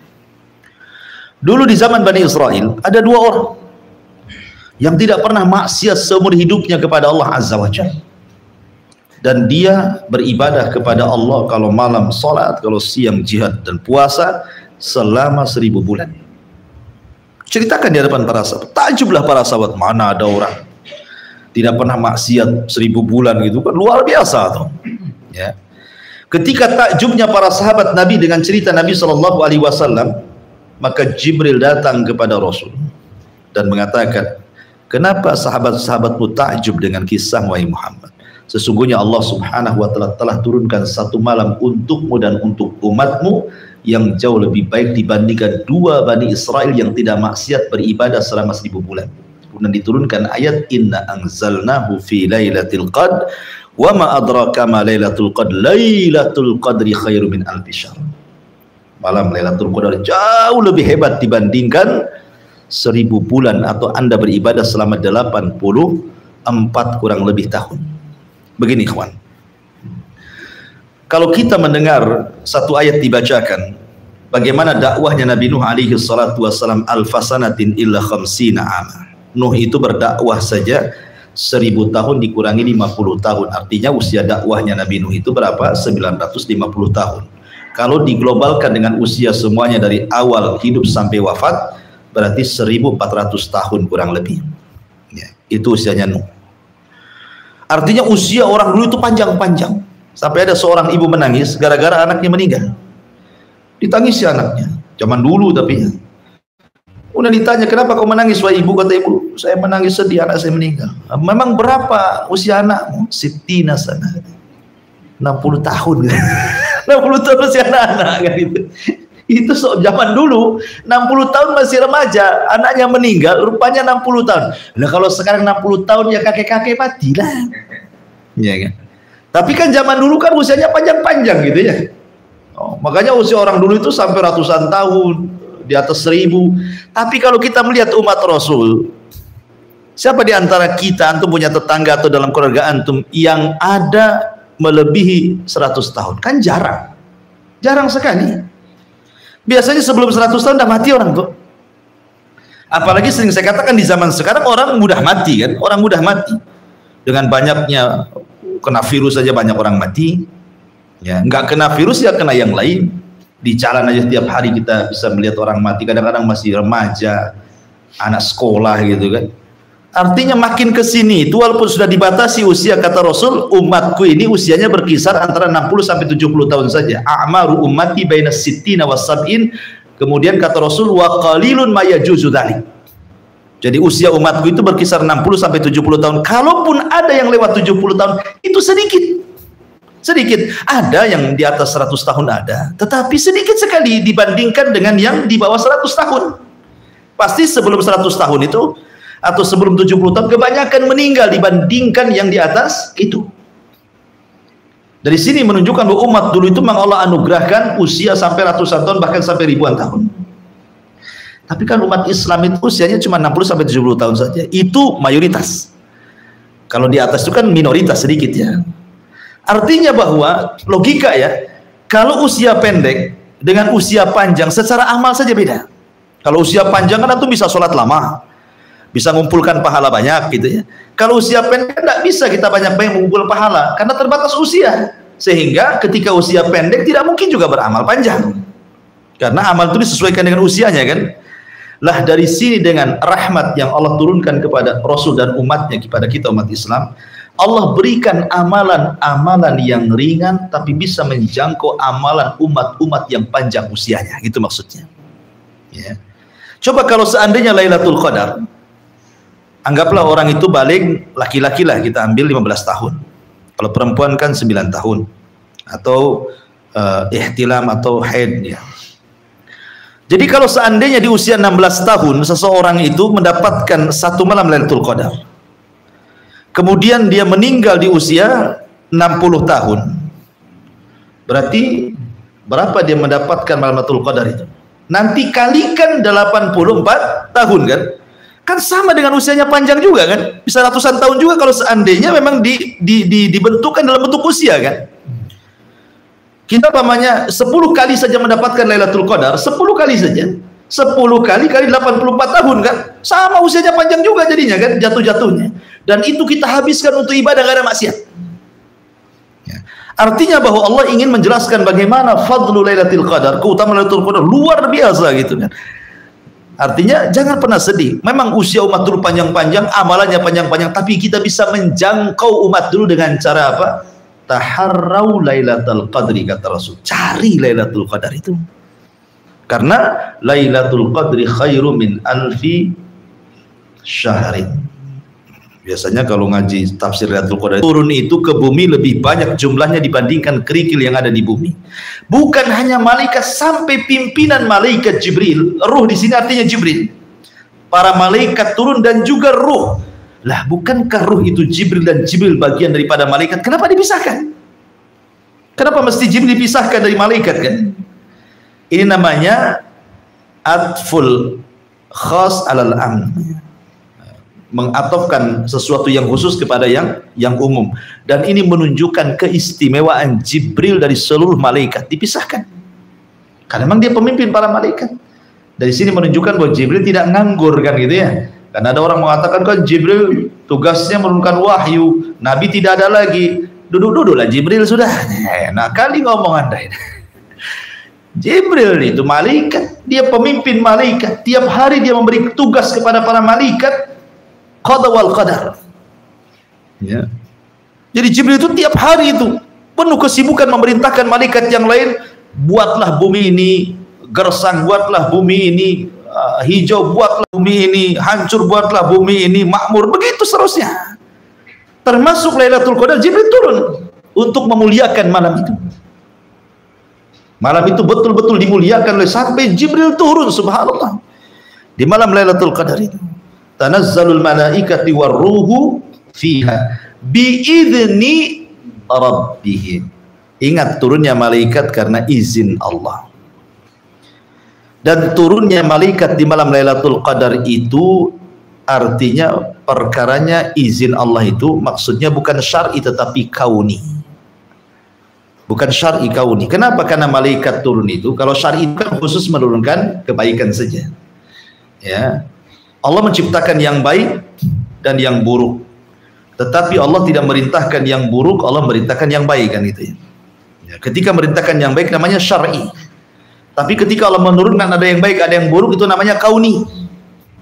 Dulu di zaman Bani Israel ada 2 orang yang tidak pernah maksiat seumur hidupnya kepada Allah Azza wa Jalla. Dan dia beribadah kepada Allah kalau malam salat, kalau siang jihad dan puasa selama 1000 bulan. Ceritakan di hadapan para sahabat. Takjublah para sahabat, mana ada orang tidak pernah maksiat 1000 bulan gitu kan, luar biasa tuh. Ya. Ketika takjubnya para sahabat Nabi dengan cerita Nabi SAW, maka Jibril datang kepada Rasul dan mengatakan, kenapa sahabat-sahabatmu takjub dengan kisah wahai Muhammad? Sesungguhnya Allah Subhanahu wa taala telah turunkan satu malam untukmu dan untuk umatmu yang jauh lebih baik dibandingkan 2 Bani Israel yang tidak maksiat beribadah selama 1000 bulan. Kemudian diturunkan ayat inna anzalnahu fi lailatul qadr wa ma adraka ma lailatul qadr lailatul qadri khairum min alfi syahr. Malam Lailatul Qadar jauh lebih hebat dibandingkan 1000 bulan atau Anda beribadah selama 84 kurang lebih tahun. Begini ikhwan, kalau kita mendengar satu ayat dibacakan, bagaimana dakwahnya Nabi Nuh alaihi salatu wassalam, alfasanatin illa khamsina ama. Nuh itu berdakwah saja 1000 tahun dikurangi 50 tahun, artinya usia dakwahnya Nabi Nuh itu berapa? 950 tahun. Kalau diglobalkan dengan usia semuanya dari awal hidup sampai wafat, berarti 1400 tahun kurang lebih. Ya, itu usianya Nuh. Artinya usia orang dulu itu panjang-panjang. Sampai ada seorang ibu menangis gara-gara anaknya meninggal. Ditangisi anaknya. Zaman dulu tapi. Udah ditanya, kenapa kau menangis wahai ibu? Kata ibu, saya menangis sedih anak saya meninggal. Memang berapa usia anakmu? Sittina sana. 60 tahun. 60 tahun usia anak-anak kan itu. Itu zaman dulu 60 tahun masih remaja, anaknya meninggal, rupanya 60 tahun. Nah kalau sekarang 60 tahun ya kakek-kakek mati lah. Iya kan? Tapi kan zaman dulu kan usianya panjang-panjang gitu ya. Oh, makanya usia orang dulu itu sampai ratusan tahun, di atas 1000. Tapi kalau kita melihat umat Rasul, siapa di antara kita, antum punya tetangga atau dalam keluarga antum yang ada melebihi 100 tahun? Kan jarang. Jarang sekali. Biasanya sebelum 100 tahun udah mati orang tuh. Apalagi sering saya katakan di zaman sekarang orang mudah mati kan, orang mudah mati. Dengan banyaknya kena virus saja banyak orang mati. Ya, nggak kena virus ya kena yang lain. Di jalan aja setiap hari kita bisa melihat orang mati, kadang-kadang masih remaja, anak sekolah gitu kan. Artinya makin ke sini itu walaupun sudah dibatasi usia, kata Rasul, umatku ini usianya berkisar antara 60 sampai 70 tahun saja. A'maru ummati baina sittina was sab'in. Kemudian kata Rasul, wa qalilun ma yajuzu dzalik. Jadi usia umatku itu berkisar 60 sampai 70 tahun. Kalaupun ada yang lewat 70 tahun, itu sedikit. Sedikit. Ada yang di atas 100 tahun ada, tetapi sedikit sekali dibandingkan dengan yang di bawah 100 tahun. Pasti sebelum 100 tahun itu atau sebelum 70 tahun kebanyakan meninggal dibandingkan yang di atas itu. Dari sini menunjukkan bahwa umat dulu itu memang Allah anugerahkan usia sampai ratusan tahun, bahkan sampai ribuan tahun. Tapi kan umat Islam itu usianya cuma 60 sampai 70 tahun saja. Itu mayoritas. Kalau di atas itu kan minoritas sedikit ya. Artinya bahwa logika ya, kalau usia pendek dengan usia panjang secara amal saja beda. Kalau usia panjang kan itu bisa sholat lama, bisa mengumpulkan pahala banyak gitu ya. Kalau usia pendek tidak bisa kita banyak-banyak mengumpul pahala karena terbatas usia. Sehingga ketika usia pendek tidak mungkin juga beramal panjang. Karena amal itu disesuaikan dengan usianya kan. Lah dari sini dengan rahmat yang Allah turunkan kepada Rasul dan umatnya, kepada kita umat Islam, Allah berikan amalan-amalan yang ringan tapi bisa menjangkau amalan umat-umat yang panjang usianya, gitu maksudnya. Ya. Coba kalau seandainya Lailatul Qadar, anggaplah orang itu balik, laki-laki lah kita ambil 15 tahun. Kalau perempuan kan 9 tahun. Atau ihtilam atau haid ya. Jadi kalau seandainya di usia 16 tahun seseorang itu mendapatkan satu malam Lailatul Qadar, kemudian dia meninggal di usia 60 tahun, berarti berapa dia mendapatkan malam Lailatul Qadar itu? Nanti kalikan 84 tahun kan? Kan sama dengan usianya panjang juga kan? Bisa ratusan tahun juga kalau seandainya memang dibentukkan dalam bentuk usia kan? Kita pamannya 10 kali saja mendapatkan Lailatul Qadar, 10 kali saja. 10 kali 84 tahun kan? Sama usianya panjang juga jadinya kan, jatuh-jatuhnya. Dan itu kita habiskan untuk ibadah gak ada maksiat. Ya. Artinya bahwa Allah ingin menjelaskan bagaimana fadlu Lailatul Qadar, keutamaan Lailatul Qadar luar biasa gitu kan. Artinya jangan pernah sedih. Memang usia umat dulu panjang-panjang, amalannya panjang-panjang, tapi kita bisa menjangkau umat dulu dengan cara apa? Taharrau Lailatul Qadri, kata Rasul. Cari Lailatul Qadar itu. Karena Lailatul Qadri khairu min alfi syahrin. Biasanya kalau ngaji tafsir Lailatul Qadar, turun itu ke bumi lebih banyak jumlahnya dibandingkan kerikil yang ada di bumi. Bukan hanya malaikat, sampai pimpinan malaikat Jibril. Ruh di sini artinya Jibril. Para malaikat turun dan juga ruh. Lah, bukankah ruh itu Jibril dan Jibril bagian daripada malaikat? Kenapa dipisahkan? Kenapa mesti Jibril dipisahkan dari malaikat kan? Ini namanya atful khas alal am, mengatofkan sesuatu yang khusus kepada yang umum. Dan ini menunjukkan keistimewaan Jibril dari seluruh malaikat, dipisahkan karena memang dia pemimpin para malaikat. Dari sini menunjukkan bahwa Jibril tidak nganggur kan gitu ya. Karena ada orang mengatakan kan Jibril tugasnya menurunkan wahyu, Nabi tidak ada lagi. Duduk-duduklah Jibril sudah. Enak kali ngomong Anda ini. Jibril itu malaikat, dia pemimpin malaikat. Tiap hari dia memberi tugas kepada para malaikat, qada wal qadar. Ya. Jadi Jibril itu tiap hari itu penuh kesibukan memerintahkan malaikat yang lain, buatlah bumi ini gersang, buatlah bumi ini hijau, buatlah bumi ini hancur, buatlah bumi ini makmur, begitu seterusnya. Termasuk Lailatul Qadar, Jibril turun untuk memuliakan malam itu. Malam itu betul-betul dimuliakan oleh sampai Jibril turun, subhanallah. Di malam Lailatul Qadar itu, tanazzalul malaikati warruhu fiha biidzni rabbihim. Ingat, turunnya malaikat karena izin Allah. Dan turunnya malaikat di malam Lailatul Qadar itu artinya perkaranya izin Allah itu maksudnya bukan syar'i tetapi kauni. Bukan syar'i, kauni. Kenapa? Karena malaikat turun itu, kalau syar'i itu kan khusus menurunkan kebaikan saja. Ya. Allah menciptakan yang baik dan yang buruk. Tetapi Allah tidak merintahkan yang buruk, Allah merintahkan yang baik, kan gitu ya. Ya, ketika merintahkan yang baik namanya syar'i. Tapi ketika Allah menurunkan ada yang baik, ada yang buruk, itu namanya kauni.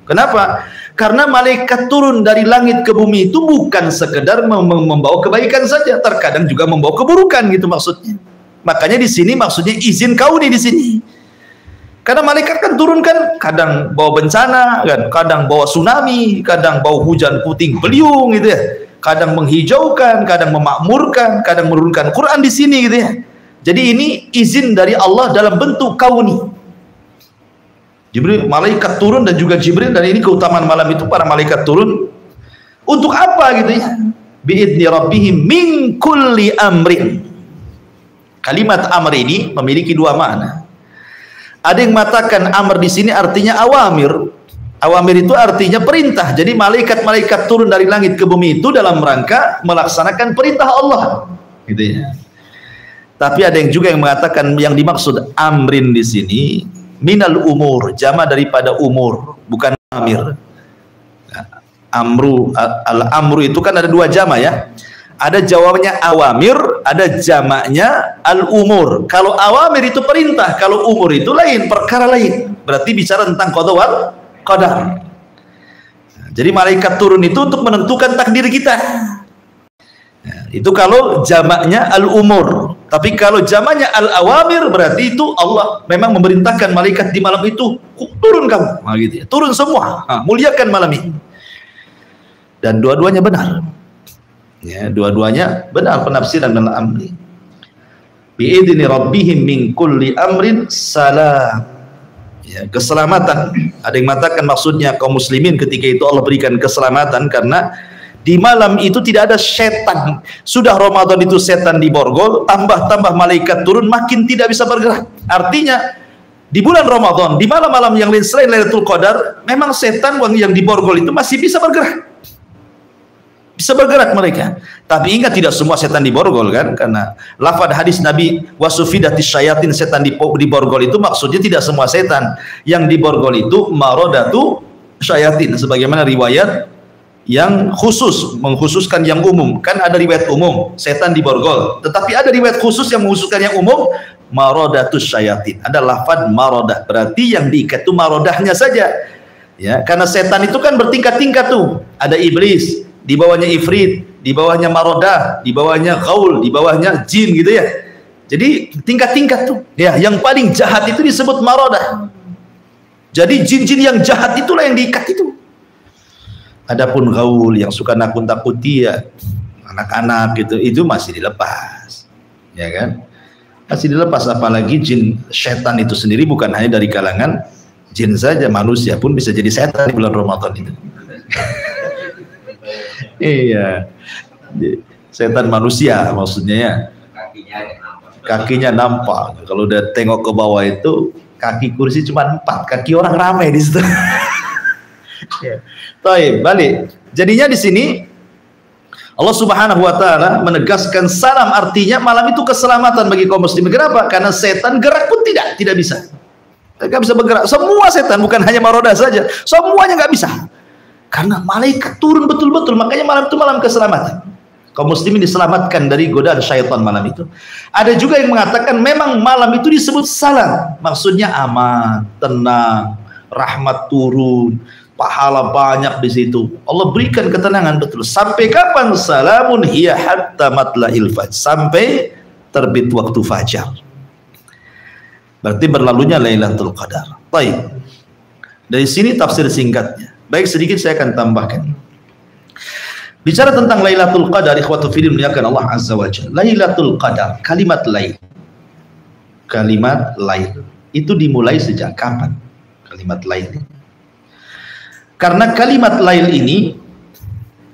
Kenapa? Karena malaikat turun dari langit ke bumi itu bukan sekedar membawa kebaikan saja, terkadang juga membawa keburukan, gitu maksudnya. Makanya di sini maksudnya izin kauni di sini. Karena malaikat kan turun kan kadang bawa bencana, kan kadang bawa tsunami, kadang bawa hujan puting beliung gitu ya. Kadang menghijaukan, kadang memakmurkan, kadang menurunkan Quran di sini gitu ya. Jadi ini izin dari Allah dalam bentuk kauni. Jibril, malaikat turun dan juga Jibril, dan ini keutamaan malam itu para malaikat turun untuk apa gitu ya? Biidzni rabbihim min kulli amrin. Kalimat amr ini memiliki dua makna. Ada yang mengatakan amr di sini artinya awamir. Awamir itu artinya perintah. Jadi malaikat-malaikat turun dari langit ke bumi itu dalam rangka melaksanakan perintah Allah, gitu ya. Tapi ada yang juga yang mengatakan yang dimaksud amrin di sini minal umur, jama daripada umur, bukan amir. Al-amru itu kan ada dua jama ya. Ada jawabannya awamir, ada jamaknya al-umur. Kalau awamir itu perintah, kalau umur itu lain, perkara lain. Berarti bicara tentang qada wal qadar. Jadi malaikat turun itu untuk menentukan takdir kita. Itu kalau jamaknya al-umur. Tapi kalau jamaknya al-awamir berarti itu Allah memang memerintahkan malaikat di malam itu turun kamu, nah, gitu ya. Turun semua, muliakan malam ini. Dan dua-duanya benar. Ya, dua-duanya benar penafsiran dalam amri. Biidzni rabbihim min kulli amrin salam. Ya, keselamatan. Ada yang mengatakan maksudnya kaum muslimin ketika itu Allah berikan keselamatan karena di malam itu tidak ada setan. Sudah Ramadan itu setan diborgol, tambah malaikat turun, makin tidak bisa bergerak. Artinya di bulan Ramadan, di malam-malam yang lain selain Lailatul Qadar, memang setan yang diborgol itu masih bisa bergerak. Bisa bergerak mereka. Tapi ingat, tidak semua setan diborgol kan, karena lafaz hadis Nabi wasufidatis syayatin, setan diborgol itu maksudnya tidak semua setan. Yang diborgol itu marodatu syayatin, sebagaimana riwayat yang khusus mengkhususkan yang umum. Kan ada riwayat umum setan diborgol, tetapi ada riwayat khusus yang mengkhususkan yang umum, marodatus syayatin. Ada lafaz marodah, berarti yang diikat itu marodahnya saja ya, karena setan itu kan bertingkat-tingkat tuh. Ada iblis, di bawahnya ifrit, di bawahnya marodah, di bawahnya ghaul, di bawahnya jin gitu ya. Jadi tingkat-tingkat tuh ya. Yang paling jahat itu disebut marodah. Jadi jin-jin yang jahat itulah yang diikat itu. Adapun gaul yang suka nakut-nakuti ya anak-anak gitu, itu masih dilepas, ya kan? Masih dilepas, apalagi jin setan itu sendiri bukan hanya dari kalangan jin saja, manusia pun bisa jadi setan di bulan Ramadan itu. Iya, setan manusia maksudnya ya. Kakinya nampak. Kalau udah tengok ke bawah itu kaki kursi cuma 4, kaki orang ramai di situ. Baik, balik. Jadinya di sini Allah Subhanahu wa taala menegaskan salam, artinya malam itu keselamatan bagi kaum muslimin. Kenapa? Karena setan gerak pun tidak bisa. Enggak bisa bergerak. Semua setan, bukan hanya marodah saja. Semuanya enggak bisa. Karena malaikat turun betul-betul. Makanya malam itu malam keselamatan. Kaum muslimin diselamatkan dari godaan syaitan malam itu. Ada juga yang mengatakan memang malam itu disebut salam, maksudnya aman, tenang, rahmat turun, pahala banyak di situ. Allah berikan ketenangan betul. Sampai kapan? Salamun hiya hatta matla'il fajr, sampai terbit waktu fajar. Berarti berlalunya Lailatul Qadar. Baik. Dari sini tafsir singkatnya. Baik, sedikit saya akan tambahkan. Bicara tentang Lailatul Qadar, ikhwatu fillah muliakan Allah Azza wa Jalla. Lailatul Qadar, kalimat lail. Kalimat lail itu dimulai sejak kapan? Kalimat lail. Karena kalimat lail ini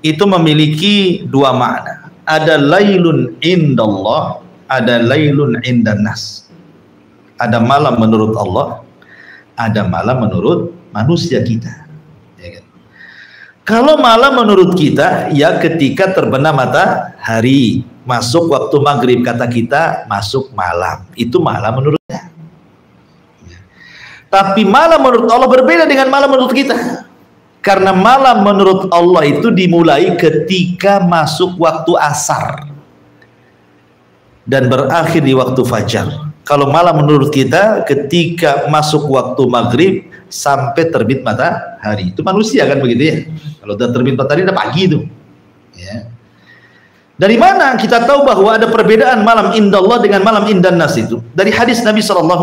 itu memiliki dua makna. Ada lailun indallah, ada lailun indannas. Ada malam menurut Allah, ada malam menurut manusia kita. Kalau malam menurut kita, ya ketika terbenam matahari, masuk waktu maghrib, kata kita masuk malam, itu malam menurutnya. Tapi malam menurut Allah berbeda dengan malam menurut kita. Karena malam menurut Allah itu dimulai ketika masuk waktu asar dan berakhir di waktu fajar. Kalau malam menurut kita ketika masuk waktu maghrib sampai terbit matahari. Itu manusia kan begitu ya. Kalau udah terbit matahari udah pagi itu. Ya. Dari mana kita tahu bahwa ada perbedaan malam indallah dengan malam indannas itu? Dari hadis Nabi SAW.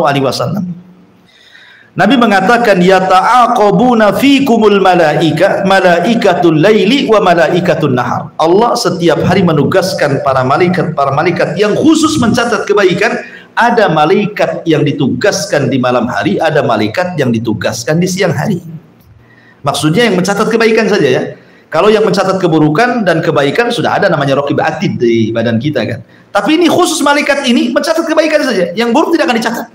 Nabi mengatakan yata'aqabuna fikumul malaikatul laili wa malaikatul nahar. Allah setiap hari menugaskan para malaikat yang khusus mencatat kebaikan. Ada malaikat yang ditugaskan di malam hari, ada malaikat yang ditugaskan di siang hari. Maksudnya yang mencatat kebaikan saja ya. Kalau yang mencatat keburukan dan kebaikan sudah ada namanya raqib atid di badan kita kan. Tapi ini khusus malaikat ini mencatat kebaikan saja. Yang buruk tidak akan dicatat.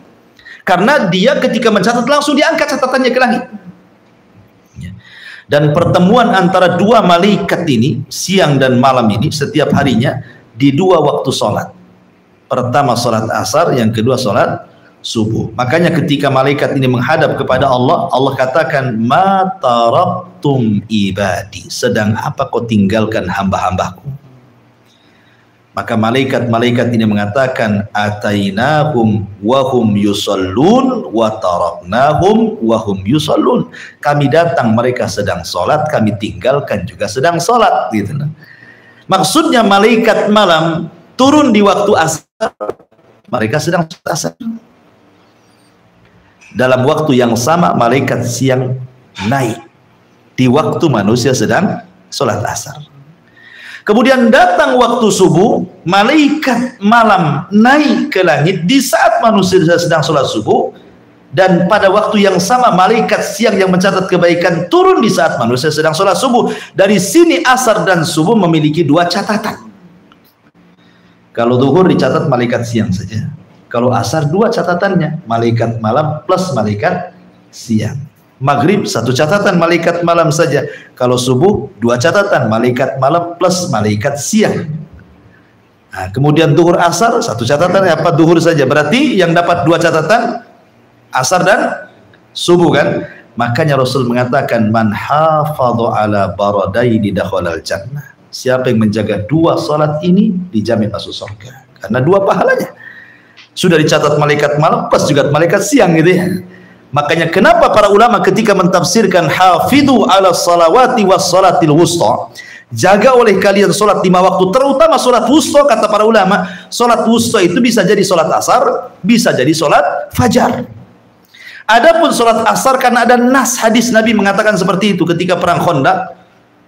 Karena dia ketika mencatat langsung diangkat catatannya ke langit. Dan pertemuan antara dua malaikat ini, siang dan malam ini, setiap harinya di dua waktu sholat. Pertama sholat asar, yang kedua sholat subuh. Makanya ketika malaikat ini menghadap kepada Allah, Allah katakan, ma taraktum ibadi, sedang apa kau tinggalkan hamba-hambaku? Maka malaikat-malaikat ini mengatakan, atainahum wahum yusallun wa taraknahum wahum yusallun. Kami datang mereka sedang sholat, kami tinggalkan juga sedang sholat. Gitu. Maksudnya malaikat malam turun di waktu asar, mereka sedang sholat asar. Dalam waktu yang sama malaikat siang naik di waktu manusia sedang sholat asar. Kemudian datang waktu subuh, malaikat malam naik ke langit di saat manusia sedang sholat subuh, dan pada waktu yang sama malaikat siang yang mencatat kebaikan turun di saat manusia sedang sholat subuh. Dari sini asar dan subuh memiliki dua catatan. Kalau zuhur dicatat malaikat siang saja. Kalau asar dua catatannya, malaikat malam plus malaikat siang. Maghrib satu catatan malaikat malam saja. Kalau subuh dua catatan malaikat malam plus malaikat siang. Nah, kemudian zuhur asar satu catatan, apa zuhur saja. Berarti yang dapat dua catatan asar dan subuh kan. Makanya Rasul mengatakan man hafadhu ala baradaini dakhalal jannah. Siapa yang menjaga dua salat ini dijamin masuk surga. Karena dua pahalanya. Sudah dicatat malaikat malam plus juga malaikat siang gitu ya. Makanya kenapa para ulama ketika mentafsirkan hafidhu ala salawati was salatil wusta, jaga oleh kalian salat 5 waktu, terutama salat wusta, kata para ulama, salat wusta itu bisa jadi salat asar, bisa jadi salat fajar. Adapun salat asar karena ada nas hadis Nabi mengatakan seperti itu ketika perang Khandaq,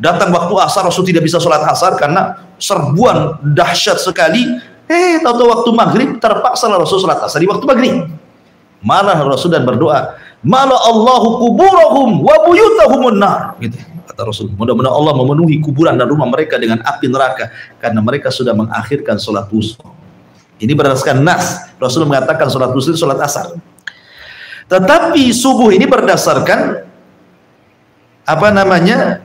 datang waktu asar Rasul tidak bisa salat asar karena serbuan dahsyat sekali. Tahu-tahu waktu maghrib terpaksa Rasul salat asar di waktu maghrib. Malah Rasul dan berdoa, malah Allahu kuburahum wa buyutahumun nar, gitu kata Rasul. Mudah-mudahan Allah memenuhi kuburan dan rumah mereka dengan api neraka karena mereka sudah mengakhirkan salat wusta. Ini berdasarkan nas. Rasul mengatakan salat wusta itu salat asar. Tetapi subuh ini berdasarkan apa namanya?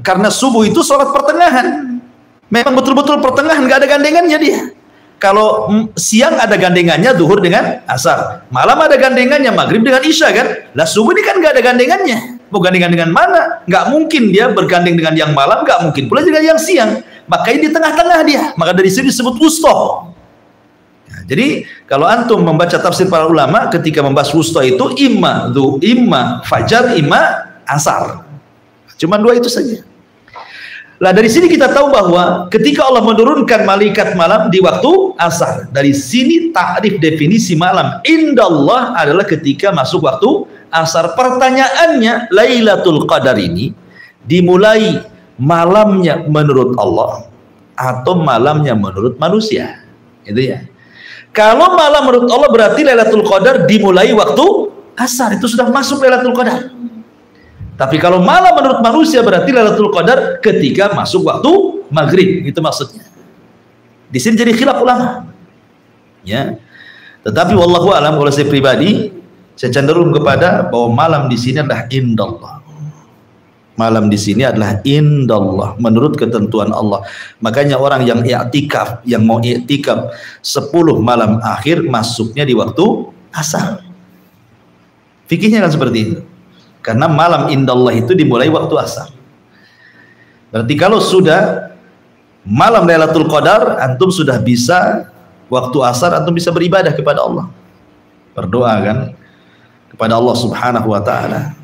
Karena subuh itu salat pertengahan. Memang betul-betul pertengahan, nggak ada gandengannya dia. Kalau siang ada gandengannya zuhur dengan asar, malam ada gandengannya maghrib dengan isya kan. Lah subuh ini kan nggak ada gandengannya, Bergandengan dengan mana? Nggak mungkin dia bergandeng dengan yang malam, nggak mungkin pula dengan yang siang. Makanya di tengah-tengah dia. Maka dari sini disebut wusta. Nah, jadi kalau antum membaca tafsir para ulama ketika membahas wusta itu imma fajar, imma asar. Cuma dua itu saja. Lah dari sini kita tahu bahwa ketika Allah menurunkan malaikat malam di waktu asar. Dari sini takrif definisi malam indallah adalah ketika masuk waktu asar. Pertanyaannya, Lailatul Qadar ini dimulai malamnya menurut Allah atau malamnya menurut manusia? Itu ya. Kalau malam menurut Allah berarti Lailatul Qadar dimulai waktu asar, itu sudah masuk Lailatul Qadar. Tapi kalau malam menurut manusia berarti Lailatul Qadar ketika masuk waktu maghrib, itu maksudnya. Di sini jadi khilaf ulama. Ya. Tetapi wallahu alam, kalau saya pribadi saya cenderung kepada bahwa malam di sini adalah indallah. Malam di sini adalah indallah menurut ketentuan Allah. Makanya orang yang i'tikaf, yang mau i'tikaf 10 malam akhir masuknya di waktu asar. Fikihnya kan seperti itu. Karena malam indallah itu dimulai waktu asar. Berarti kalau sudah malam Lailatul Qadar, antum sudah bisa waktu asar, antum bisa beribadah kepada Allah. Berdoa kan kepada Allah Subhanahu wa taala.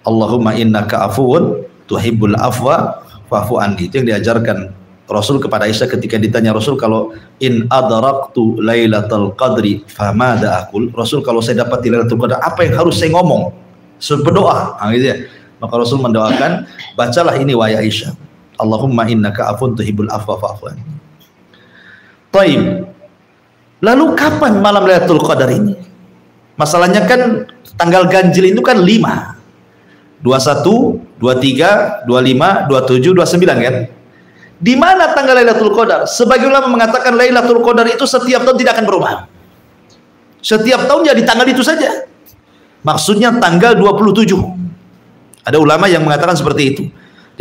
Allahumma innaka afuwun tuhibbul afwa fa'fu anni. Itu yang diajarkan Rasul kepada Aisyah ketika ditanya Rasul, kalau in adraktu lailatul qadri famada aqul, Rasul kalau saya dapat di Lailatul Qadar apa yang harus saya ngomong? Berdoa, gitu ya. Maka Rasul mendoakan, bacalah ini wahai Aisyah, Allahumma innaka afun tuhibbul afwa fa'fu anni. Taib. Lalu kapan malam Lailatul Qadar ini? Masalahnya kan tanggal ganjil itu kan 5, 21, 23, 25, 27, 29 kan? Di mana tanggal Lailatul Qadar? Sebagian ulama mengatakan Lailatul Qadar itu setiap tahun tidak akan berubah. Setiap tahun jadi tanggal itu saja. Maksudnya tanggal 27. Ada ulama yang mengatakan seperti itu.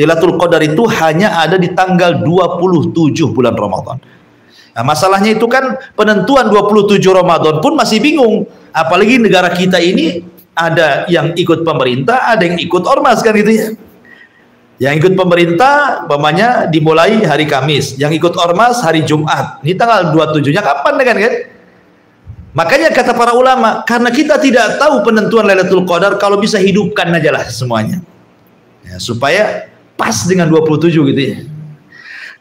Lailatul Qadar itu hanya ada di tanggal 27 bulan Ramadan. Nah, masalahnya itu kan penentuan 27 Ramadan pun masih bingung. Apalagi negara kita ini ada yang ikut pemerintah, ada yang ikut ormas kan gitu ya. Yang ikut pemerintah umpamanya dimulai hari Kamis, yang ikut ormas hari Jumat. Ini tanggal 27-nya kapan kan? Makanya kata para ulama, karena kita tidak tahu penentuan Lailatul Qadar, kalau bisa hidupkan aja lah semuanya. Ya, supaya pas dengan 27 gitu ya.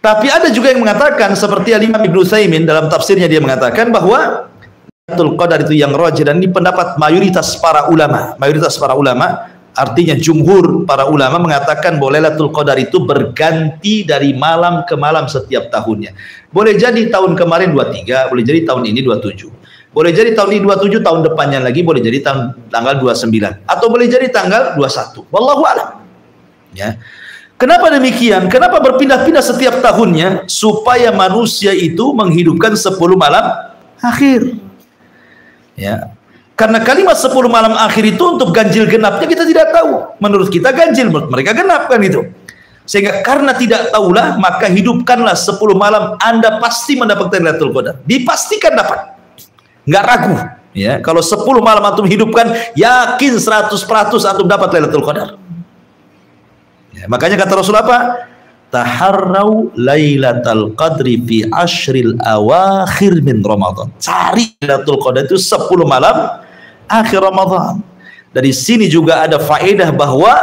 Tapi ada juga yang mengatakan seperti Imam Ibnu Utsaimin dalam tafsirnya, dia mengatakan bahwa Lailatul Qadar itu yang rajih, dan ini pendapat mayoritas para ulama. Mayoritas para ulama, artinya jumhur para ulama mengatakan bahwa Lailatul Qadar itu berganti dari malam ke malam setiap tahunnya. Boleh jadi tahun kemarin 23, boleh jadi tahun ini 27. Boleh jadi tahun ini 27, tahun depannya lagi boleh jadi tanggal 29, atau boleh jadi tanggal 21. Wallahu a'lam. Ya. Kenapa demikian? Kenapa berpindah-pindah setiap tahunnya? Supaya manusia itu menghidupkan 10 malam akhir. Ya. Karena kalimat 10 malam akhir itu untuk ganjil genapnya kita tidak tahu. Menurut kita ganjil, menurut mereka genap kan itu. Sehingga karena tidak tahulah, maka hidupkanlah 10 malam, Anda pasti mendapatkan Lailatul Qadar. Dipastikan dapat. Nggak ragu. Ya, kalau 10 malam antum hidupkan, yakin 100% antum dapat Lailatul Qadar. Ya, makanya kata Rasul apa? Taharrau Lailatul Qadri fi ashril awakhir min Ramadan. Cari Lailatul Qadar itu 10 malam akhir Ramadan. Dari sini juga ada faedah bahwa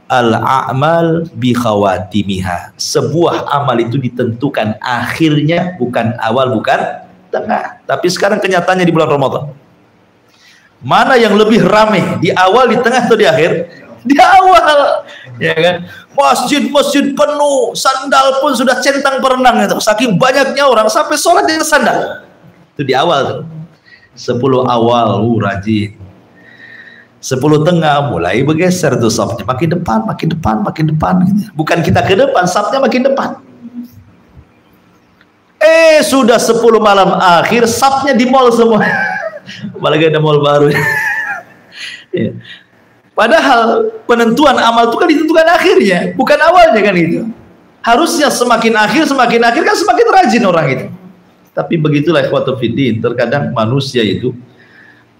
al-a'mal bi khawatimiha. Sebuah amal itu ditentukan akhirnya, bukan awal, bukan tengah. Tapi sekarang kenyataannya di bulan Ramadan, mana yang lebih ramai, di awal, di tengah, atau di akhir? Di awal, ya kan? Masjid-masjid penuh, sandal pun sudah centang perenang itu. Saking banyaknya orang sampai sholat di sandal. Itu di awal tuh. 10 awal rajin. 10 tengah mulai bergeser tuh safnya, makin depan, makin depan, makin depan gitu. Bukan kita ke depan, safnya makin depan. Sudah 10 malam akhir, safnya di mall semua. Apalagi ada mall baru. Ya. Padahal penentuan amal itu kan ditentukan akhirnya, bukan awalnya kan itu. Harusnya semakin akhir kan semakin rajin orang itu. Tapi begitulah ikhwatu fiddin, terkadang manusia itu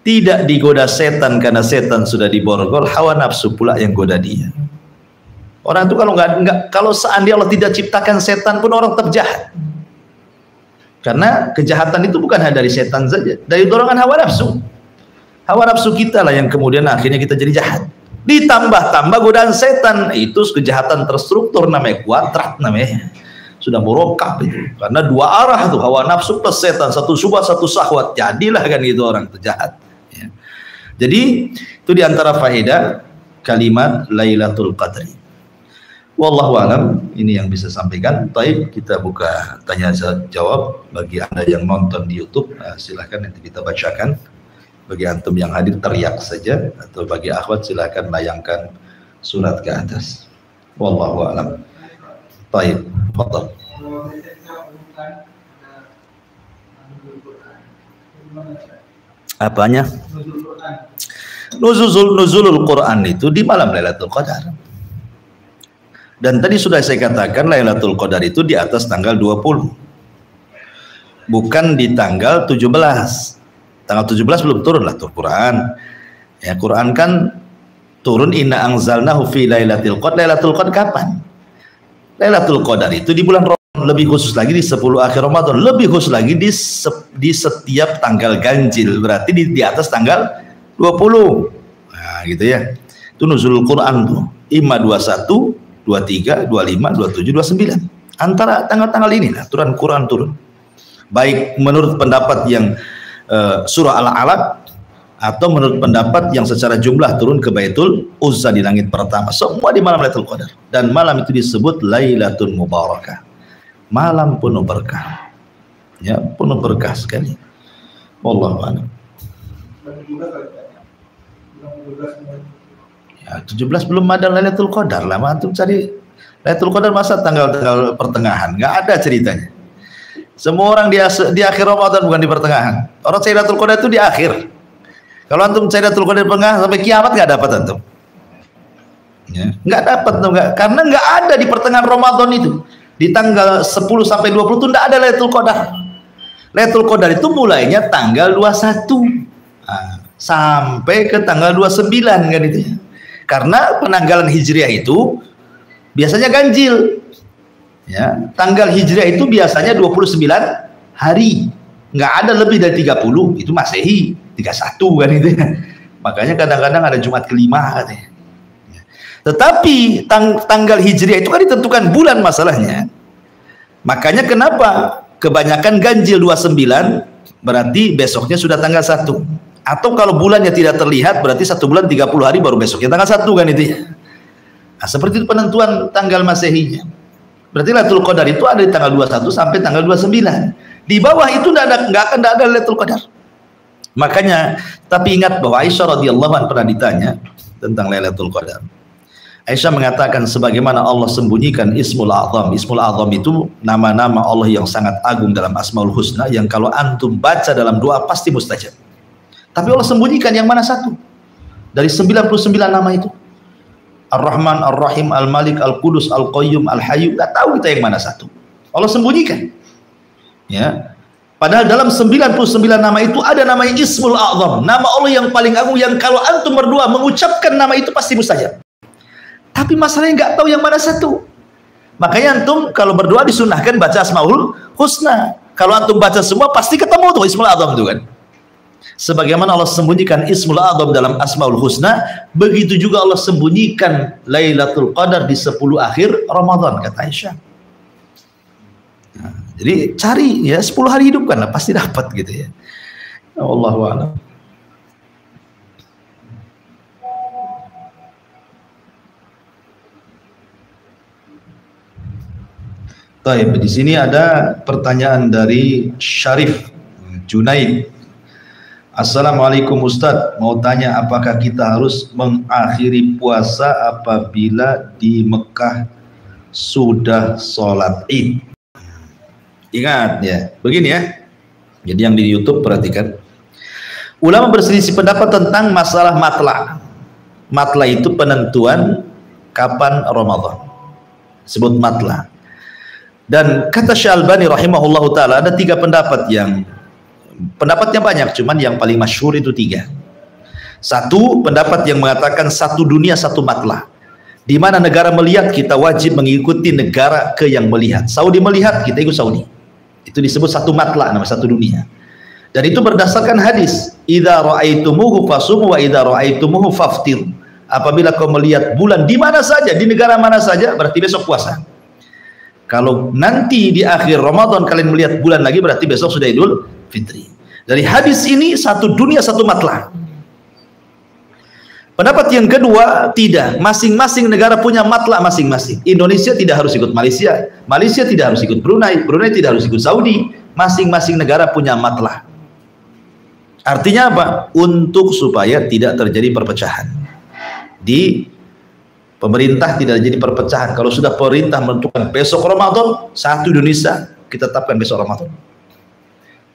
tidak digoda setan karena setan sudah diborgol, hawa nafsu pula yang goda dia. Orang itu kalau seandainya Allah tidak ciptakan setan pun orang tetap jahat. Karena kejahatan itu bukan hanya dari setan saja, dari dorongan hawa nafsu. Hawa nafsu kita lah yang kemudian akhirnya kita jadi jahat. Ditambah-tambah godaan setan, itu kejahatan terstruktur, namanya kuadrat namanya. Sudah merokap itu. Karena dua arah tuh, hawa nafsu plus setan, satu syubhat satu syahwat. Jadilah kan itu orang itu jahat. Ya. Jadi itu diantara faedah kalimat Lailatul Qadri. Wallahu alam, ini yang bisa sampaikan. Baik, kita buka tanya jawab bagi Anda yang nonton di YouTube. Nah, silahkan nanti kita bacakan. Bagi antum yang hadir teriak saja, atau bagi akhwat silahkan layangkan surat ke atas. Wallahu alam. Baik, fadhal. Apanya? Nuzulul Quran itu di malam Lailatul Qadar. Dan tadi sudah saya katakan Lailatul Qadar itu di atas tanggal 20. Bukan di tanggal 17. Tanggal 17 belum turun lah Quran. Ya, Quran kan turun inna anzalnahu fi lailatul qadar. Lailatul Qadar kapan? Lailatul Qadar itu di bulan Ramadan, lebih khusus lagi di 10 akhir Ramadan, lebih khusus lagi di setiap tanggal ganjil, berarti di atas tanggal 20. Nah, gitu ya. Itu nuzulul Quran tuh. Imma 21, 23, 25, 27, 29. Antara tanggal-tanggal ini lah turun Quran turun. Baik menurut pendapat yang surah Al-Alaq atau menurut pendapat yang secara jumlah turun ke Baitul Uzza di langit pertama. Semua di malam Lailatul Qadar. Dan malam itu disebut Lailatul Mubarakah. Malam penuh berkah. Ya, penuh berkah sekali. Wallahu a'lam. Ya, 17 belum ada Lailatul Qadar lah, antum cari Lailatul Qadar masa tanggal pertengahan, nggak ada ceritanya. Semua orang di akhir Ramadan, bukan di pertengahan. Orang cari Lailatul Qadar itu di akhir. Kalau antum cari Lailatul Qadar di pertengahan sampai kiamat nggak dapat antum. Ya, nggak dapat tuh, karena nggak ada di pertengahan Ramadan itu. Di tanggal 10 sampai 20 itu nggak ada Lailatul Qadar. Lailatul Qadar itu mulainya tanggal 21 sampai ke tanggal 29 kan itu ya. Karena penanggalan Hijriah itu biasanya ganjil. Ya, tanggal Hijriah itu biasanya 29 hari. Nggak ada lebih dari 30, itu Masehi, 31 kan itu ya. Makanya kadang-kadang ada Jumat kelima katanya. Tetapi tanggal Hijriah itu kan ditentukan bulan masalahnya. Makanya kenapa kebanyakan ganjil 29, berarti besoknya sudah tanggal 1. Atau kalau bulannya tidak terlihat, berarti 1 bulan 30 hari baru besoknya tanggal 1 kan itu ya. Nah, seperti itu penentuan tanggal Masehinya. Berarti Lailatul Qadar itu ada di tanggal 21 sampai tanggal 29. Di bawah itu nggak akan ada Lailatul Qadar. Makanya, tapi ingat bahwa Aisyah radhiyallahu anha pernah ditanya tentang Lailatul Qadar. Aisyah mengatakan sebagaimana Allah sembunyikan Ismul A'zam. Ismul A'zam itu nama-nama Allah yang sangat agung dalam Asmaul Husna yang kalau antum baca dalam doa pasti mustajab. Tapi Allah sembunyikan yang mana satu dari 99 nama itu. Ar-Rahman, Ar-Rahim, Al-Malik, Al-Qudus, Al-Qayyum, Al-Hayyu, nggak tahu kita yang mana satu. Allah sembunyikan. Ya. Padahal dalam 99 nama itu ada namanya Ismul A'zam, nama Allah yang paling agung yang kalau antum berdua mengucapkan nama itu pasti mustajab. Tapi masalahnya nggak tahu yang mana satu. Makanya antum kalau berdoa disunahkan baca Asmaul Husna. Kalau antum baca semua pasti ketemu tuh Ismul A'zam itu kan. Sebagaimana Allah sembunyikan Ismul A'zam dalam Asmaul Husna, begitu juga Allah sembunyikan Lailatul Qadar di 10 akhir Ramadan, kata Aisyah. Nah, jadi cari ya 10 hari hidupkanlah pasti dapat gitu ya. Wallahu a'lam. Baik, di sini ada pertanyaan dari Syarif Junaid. Assalamualaikum Ustadz, mau tanya apakah kita harus mengakhiri puasa apabila di Mekah sudah sholat Id? Ingat ya, begini ya. Jadi yang di YouTube perhatikan. Ulama berselisih pendapat tentang masalah matla. Matla itu penentuan kapan Ramadan. Sebut matla. Dan kata Syalbani rahimahullahu taala ada 3 pendapat yang pendapatnya banyak, cuman yang paling masyhur itu 3. Satu, pendapat yang mengatakan satu dunia satu matlah, di mana negara melihat kita wajib mengikuti negara ke yang melihat. Saudi melihat, kita ikut Saudi. Itu disebut satu matlah, nama satu dunia. Dan itu berdasarkan hadis, idza ra'aitumuhu fasumu wa idza ra'aitumuhu faftir. Apabila kau melihat bulan di mana saja, di negara mana saja, berarti besok puasa. Kalau nanti di akhir Ramadan kalian melihat bulan lagi, berarti besok sudah Idul Fitri. Dari hadis ini satu dunia satu matlah. Pendapat yang kedua, tidak. Masing-masing negara punya matlah masing-masing. Indonesia tidak harus ikut Malaysia, Malaysia tidak harus ikut Brunei, Brunei tidak harus ikut Saudi. Masing-masing negara punya matlah. Artinya apa? Untuk supaya tidak terjadi perpecahan. Di pemerintah tidak jadi perpecahan. Kalau sudah pemerintah menentukan besok Ramadan, satu Indonesia, kita tetapkan besok Ramadan.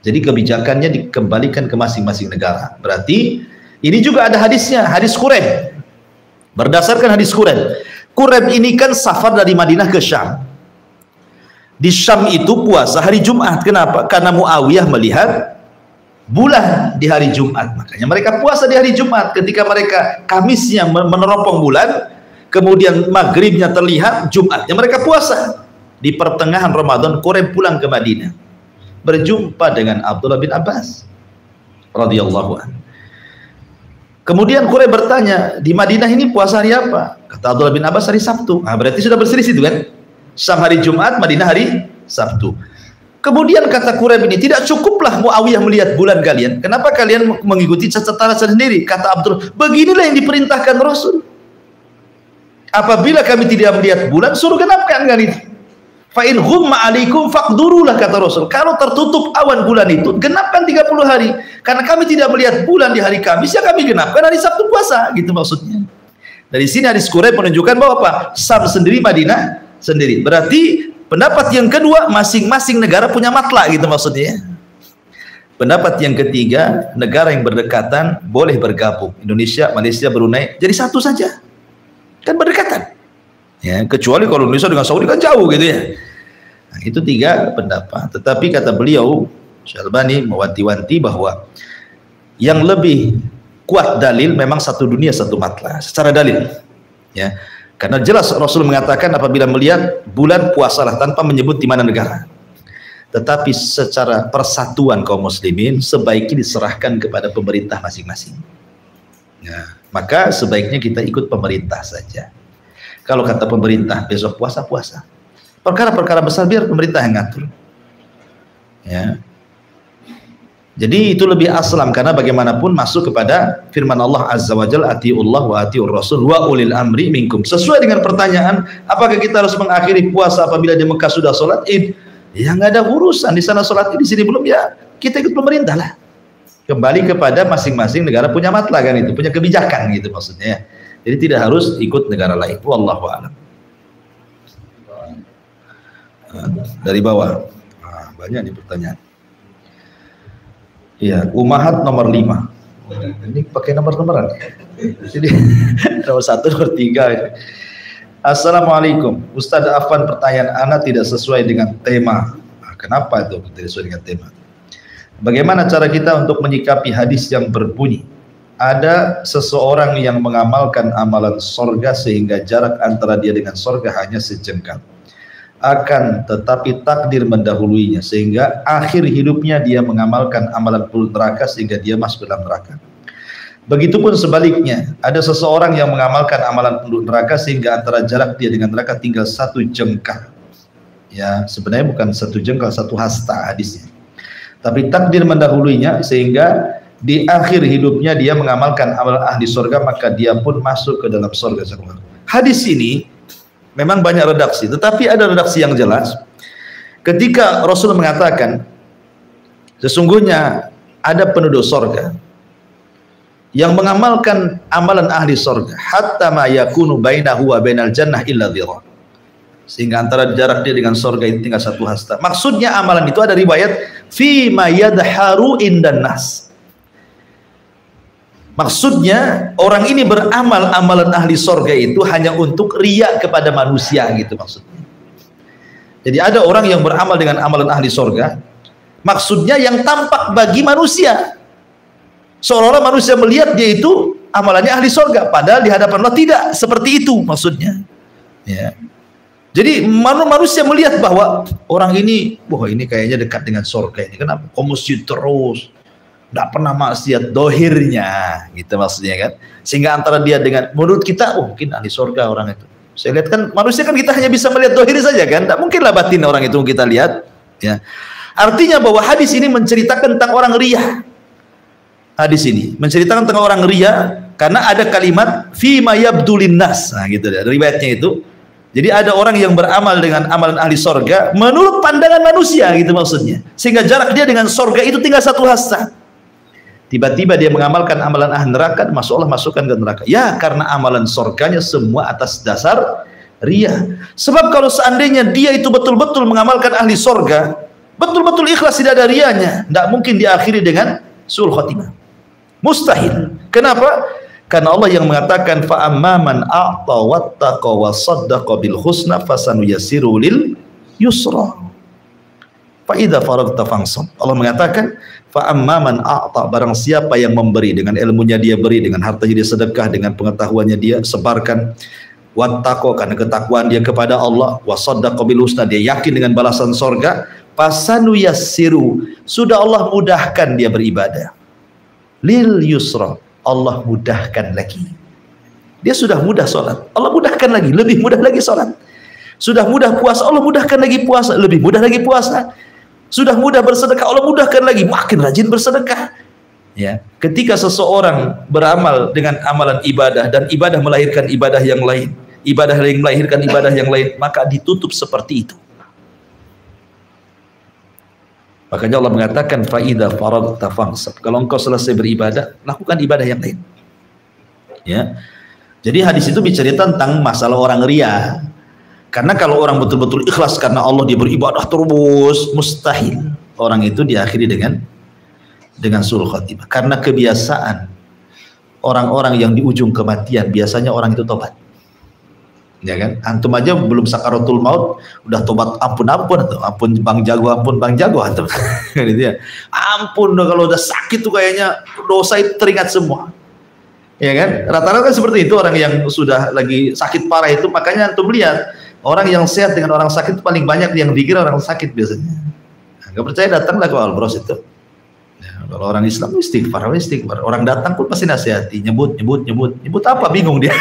Jadi kebijakannya dikembalikan ke masing-masing negara. Berarti ini juga ada hadisnya, hadis Quraib. Berdasarkan hadis Quraib, Quraib ini kan safar dari Madinah ke Syam. Di Syam itu puasa hari Jumat. Kenapa? Karena Muawiyah melihat bulan di hari Jumat, makanya mereka puasa di hari Jumat. Ketika mereka Kamisnya meneropong bulan, kemudian maghribnya terlihat, Jumatnya mereka puasa. Di pertengahan Ramadan, Quraib pulang ke Madinah, berjumpa dengan Abdullah bin Abbas radhiyallahu anhu. Kemudian Quraib bertanya, di Madinah ini puasa hari apa? Kata Abdullah bin Abbas, hari Sabtu. Nah, berarti sudah berselisih itu kan? Syam hari Jumat, Madinah hari Sabtu. Kemudian kata Quraib ini, tidak cukuplah Muawiyah melihat bulan kalian, kenapa kalian mengikuti catatan sendiri? Kata Abdul, beginilah yang diperintahkan Rasul. Apabila kami tidak melihat bulan, suruh genapkan kan itu. Fa in ghumma alaikum faqdurulah, kata Rasul. Kalau tertutup awan bulan itu, genapkan 30 hari. Karena kami tidak melihat bulan di hari Kamis, ya kami genapkan hari Sabtu puasa, gitu maksudnya. Dari sini hadis Quraib menunjukkan bahwa apa? Syam sendiri, Madinah sendiri. Berarti pendapat yang kedua, masing-masing negara punya matlah, gitu maksudnya. Pendapat yang ketiga, negara yang berdekatan boleh bergabung. Indonesia, Malaysia, Brunei, jadi satu saja. Kan berdekatan. Ya, kecuali kalau Indonesia dengan Saudi kan jauh gitu ya. Nah, itu 3 pendapat. Tetapi kata beliau, Syalbani mewanti-wanti bahwa yang lebih kuat dalil memang satu dunia satu matlah secara dalil. Ya. Karena jelas Rasul mengatakan apabila melihat bulan puasalah tanpa menyebut di mana negara. Tetapi secara persatuan kaum muslimin sebaiknya diserahkan kepada pemerintah masing-masing. Nah, maka sebaiknya kita ikut pemerintah saja. Kalau kata pemerintah besok puasa, puasa. Perkara-perkara besar biar pemerintah yang ngatur. Ya. Jadi itu lebih aslam, karena bagaimanapun masuk kepada firman Allah Azza wa Jalla, atiullah wa atiur rasul wa ulil amri minkum. Sesuai dengan pertanyaan, apakah kita harus mengakhiri puasa apabila di Mekah sudah sholat Id? Ya nggak ada urusan, di sana sholat Id, di sini belum, ya kita ikut pemerintah lah. Kembali kepada masing-masing negara punya matlah kan, itu punya kebijakan gitu maksudnya. Jadi tidak harus ikut negara lain. Wallahu a'lam. Dari bawah. Nah, banyak nih pertanyaan. Iya, Umahat nomor 5. Ini pakai nomor-nomoran. Jadi nomor 1, nomor 3. Assalamualaikum. Ustadz Afwan, pertanyaan Ana tidak sesuai dengan tema. Nah, kenapa itu tidak sesuai dengan tema? Bagaimana cara kita untuk menyikapi hadis yang berbunyi, ada seseorang yang mengamalkan amalan sorga sehingga jarak antara dia dengan sorga hanya sejengkal, akan tetapi takdir mendahuluinya sehingga akhir hidupnya dia mengamalkan amalan penduduk neraka sehingga dia masuk dalam neraka. Begitupun sebaliknya, ada seseorang yang mengamalkan amalan penduduk neraka sehingga antara jarak dia dengan neraka tinggal 1 jengkal. Ya, sebenarnya bukan 1 jengkal, 1 hasta hadisnya. Tapi takdir mendahuluinya sehingga di akhir hidupnya dia mengamalkan amalan ahli surga, maka dia pun masuk ke dalam surga. Hadis ini memang banyak redaksi, tetapi ada redaksi yang jelas. Ketika Rasul mengatakan sesungguhnya ada penduduk surga yang mengamalkan amalan ahli surga hatta ma yakunu bainahu wa bainal jannah illa dhira, sehingga antara jarak dia dengan surga itu tinggal 1 hasta. Maksudnya amalan itu ada riwayat fi ma yadharu indan nas. Maksudnya orang ini beramal amalan ahli surga itu hanya untuk riya kepada manusia gitu maksudnya. Jadi ada orang yang beramal dengan amalan ahli surga Maksudnya yang tampak bagi manusia. Seolah-olah manusia melihat dia itu amalannya ahli surga, padahal di hadapan Allah tidak seperti itu maksudnya. Ya. Jadi manusia melihat bahwa orang ini, wah ini kayaknya dekat dengan surga ini. Kenapa? Komusi terus, tidak pernah maksiat dohirnya, gitu maksudnya kan. Sehingga antara dia dengan, menurut kita, oh mungkin ahli surga orang itu. Saya lihat kan manusia kan kita hanya bisa melihat dohir saja kan, tidak mungkinlah batin orang itu kita lihat. Ya. Artinya bahwa hadis ini menceritakan tentang orang riya. Hadis ini menceritakan tentang orang riya karena ada kalimat fima yabdulin nas. Nah gitu ya, riwayatnya itu. Jadi ada orang yang beramal dengan amalan ahli sorga menurut pandangan manusia gitu maksudnya. Sehingga jarak dia dengan sorga itu tinggal satu hasta. Tiba-tiba dia mengamalkan amalan ahli neraka, masuk Allah masukkan ke neraka. Ya karena amalan sorganya semua atas dasar riya. Sebab kalau seandainya dia itu betul-betul mengamalkan ahli sorga, betul-betul ikhlas, tidak ada riyanya, tidak mungkin diakhiri dengan su'ul khotimah. Mustahil. Kenapa? Karena Allah yang mengatakan fa amman a'ta wattaqa wa saddaqa bil husna fasanuyassiru lil yusra. Fa idza faragta fansab. Allah mengatakan fa amman a'ta, barang siapa yang memberi, dengan ilmunya dia beri, dengan hartanya dia sedekah, dengan pengetahuannya dia sebarkan, wattaqa karena ketakwaan dia kepada Allah, wa saddaqa bil husna dia yakin dengan balasan surga, fasanuyassiru sudah Allah mudahkan dia beribadah. Lil yusra, Allah mudahkan lagi. Dia sudah mudah sholat, Allah mudahkan lagi, lebih mudah lagi sholat. Sudah mudah puasa, Allah mudahkan lagi puasa, lebih mudah lagi puasa. Sudah mudah bersedekah, Allah mudahkan lagi, makin rajin bersedekah. Ya, ketika seseorang beramal dengan amalan ibadah dan ibadah melahirkan ibadah yang lain, ibadah yang melahirkan ibadah yang lain, maka ditutup seperti itu. Makanya Allah mengatakan faida faragta fansab. Kalau engkau selesai beribadah, lakukan ibadah yang lain. Ya. Jadi hadis itu bicara tentang masalah orang riya. Karena kalau orang betul-betul ikhlas karena Allah, dia beribadah terus, mustahil orang itu diakhiri dengan su'ul khotimah. Karena kebiasaan orang-orang yang di ujung kematian biasanya orang itu tobat. Ya kan, antum aja belum sakaratul maut udah tobat, ampun bang jago antum gitu ya, ampun kalau udah sakit tuh kayaknya dosa itu teringat semua, ya kan, rata-rata kan seperti itu orang yang sudah lagi sakit parah itu. Makanya antum lihat orang yang sehat dengan orang sakit itu paling banyak yang dikira orang sakit biasanya. Nggak percaya datanglah ke Al-Bros itu. Kalau orang Islam istighfar, orang datang pun pasti nasihati, nyebut apa, bingung dia.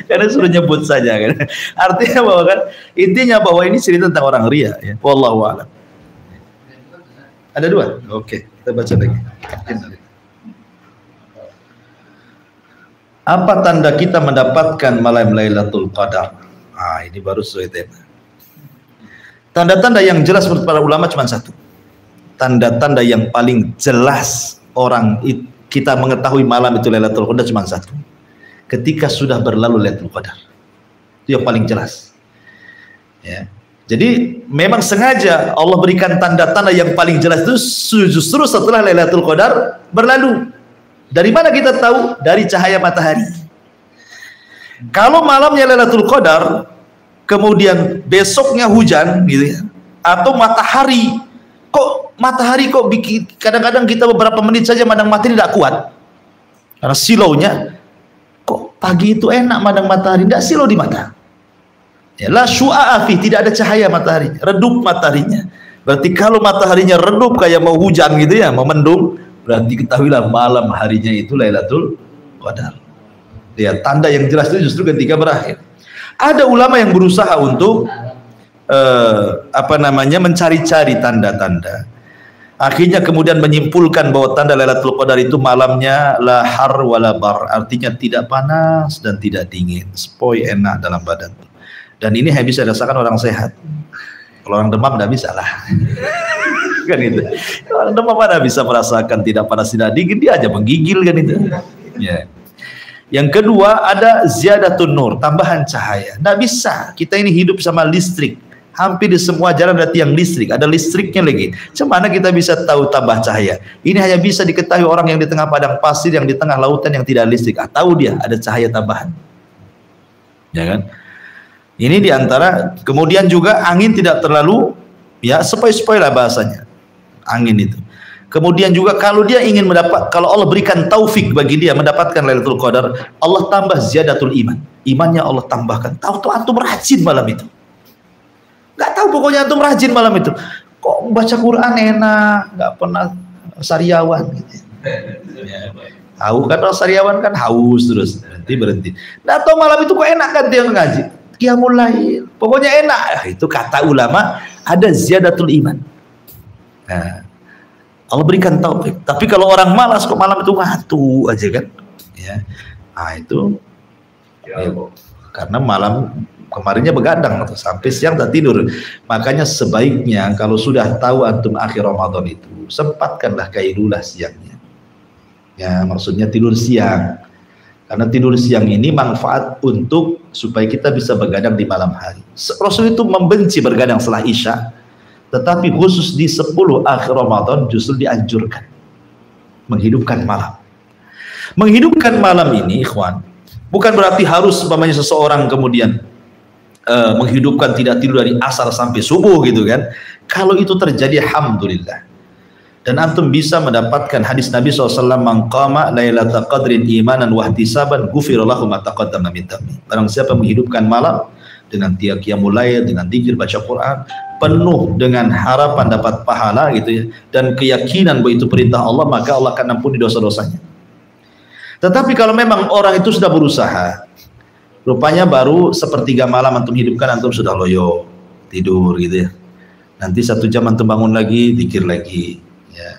Karena suruh nyebut saja kan. Artinya bahwa kan intinya bahwa ini cerita tentang orang riya ya. Wallahu a'lam. Ada dua. Oke, kita baca lagi. Apa tanda kita mendapatkan malam Lailatul Qadar? Ini baru sesuai tema. Tanda-tanda yang jelas menurut para ulama cuma satu. Tanda-tanda yang paling jelas kita mengetahui malam itu Lailatul Qadar cuma satu. Ketika sudah berlalu Lailatul Qadar. Itu yang paling jelas. Ya. Jadi memang sengaja Allah berikan tanda-tanda yang paling jelas itu justru setelah Lailatul Qadar berlalu. Dari mana kita tahu? Dari cahaya matahari. Kalau malamnya Lailatul Qadar kemudian besoknya hujan gitu ya, atau matahari kok bikin kadang-kadang kita beberapa menit saja mandang matahari tidak kuat karena silaunya, kok pagi itu enak mandang matahari, tidak silau di mata ya, la syu'a fi, tidak ada cahaya matahari, redup mataharinya. Berarti kalau mataharinya redup kayak mau hujan gitu ya, mau mendung, berarti ketahuilah malam harinya itu Lailatul Qadar ya. Tanda yang jelas itu justru ketika berakhir. Ada ulama yang berusaha untuk mencari-cari tanda-tanda. Akhirnya kemudian menyimpulkan bahwa tanda Lailatul Qadar itu malamnya la har wala bar, artinya tidak panas dan tidak dingin, sepoi enak dalam badan. Dan ini hanya bisa dirasakan orang sehat. Kalau orang demam tidak bisa lah. Kan itu. Orang demam mana bisa merasakan tidak panas tidak dingin, dia aja menggigil kan itu. Ya. Yang kedua ada ziyadatun nur, tambahan cahaya. Tidak bisa, kita ini hidup sama listrik. Hampir di semua jalan ada tiang listrik, ada listriknya lagi. Cemana kita bisa tahu tambah cahaya? Ini hanya bisa diketahui orang yang di tengah padang pasir, yang di tengah lautan yang tidak listrik. Tahu dia ada cahaya tambahan. Ya kan? Ini diantara, kemudian juga angin tidak terlalu, ya sepoi-sepoi lah bahasanya. angin itu. Kemudian juga kalau dia ingin kalau Allah berikan taufik bagi dia mendapatkan Lailatul Qadar, Allah tambah ziyadatul iman. Imannya Allah tambahkan. Tahu antum rajin malam itu. Nggak tahu pokoknya antum rajin malam itu. Kok baca Quran enak, nggak pernah sariawan gitu. Ya. Tahu kan orang sariawan kan haus terus berhenti. Nah, atau malam itu kok enak kan dia ngaji. Qiyamul Lail. Pokoknya enak. Itu kata ulama ada ziyadatul iman. Nah, Allah berikan taufik. Tapi kalau orang malas kok malam itu ngantuk aja kan, ya, nah itu ya, karena malam kemarinnya begadang atau sampai siang tak tidur. Makanya sebaiknya kalau sudah tahu antum akhir Ramadan itu sempatkanlah kailulah siangnya. Ya, maksudnya tidur siang. Karena tidur siang ini manfaat untuk supaya kita bisa begadang di malam hari. Rasul itu membenci bergadang setelah Isya. Tetapi khusus di 10 akhir Ramadan justru dianjurkan menghidupkan malam. Menghidupkan malam ini, ikhwan, bukan berarti harus umpamanya seseorang kemudian menghidupkan tidak tidur dari asar sampai subuh gitu kan. Kalau itu terjadi, alhamdulillah. Dan antum bisa mendapatkan hadis Nabi SAW, man qama lailatul qadrin imanan wa ihtisaban ghufira lahu ma taqaddama min dhanbi. Barang siapa menghidupkan malam dengan qiyamul lail, dengan zikir, baca Quran, penuh dengan harapan dapat pahala gitu ya, dan keyakinan bahwa itu perintah Allah, maka Allah akan ampuni dosa-dosanya. Tetapi kalau memang orang itu sudah berusaha, rupanya baru sepertiga malam antum hidupkan, antum sudah loyo tidur gitu ya, nanti 1 jam antum bangun lagi, zikir lagi ya.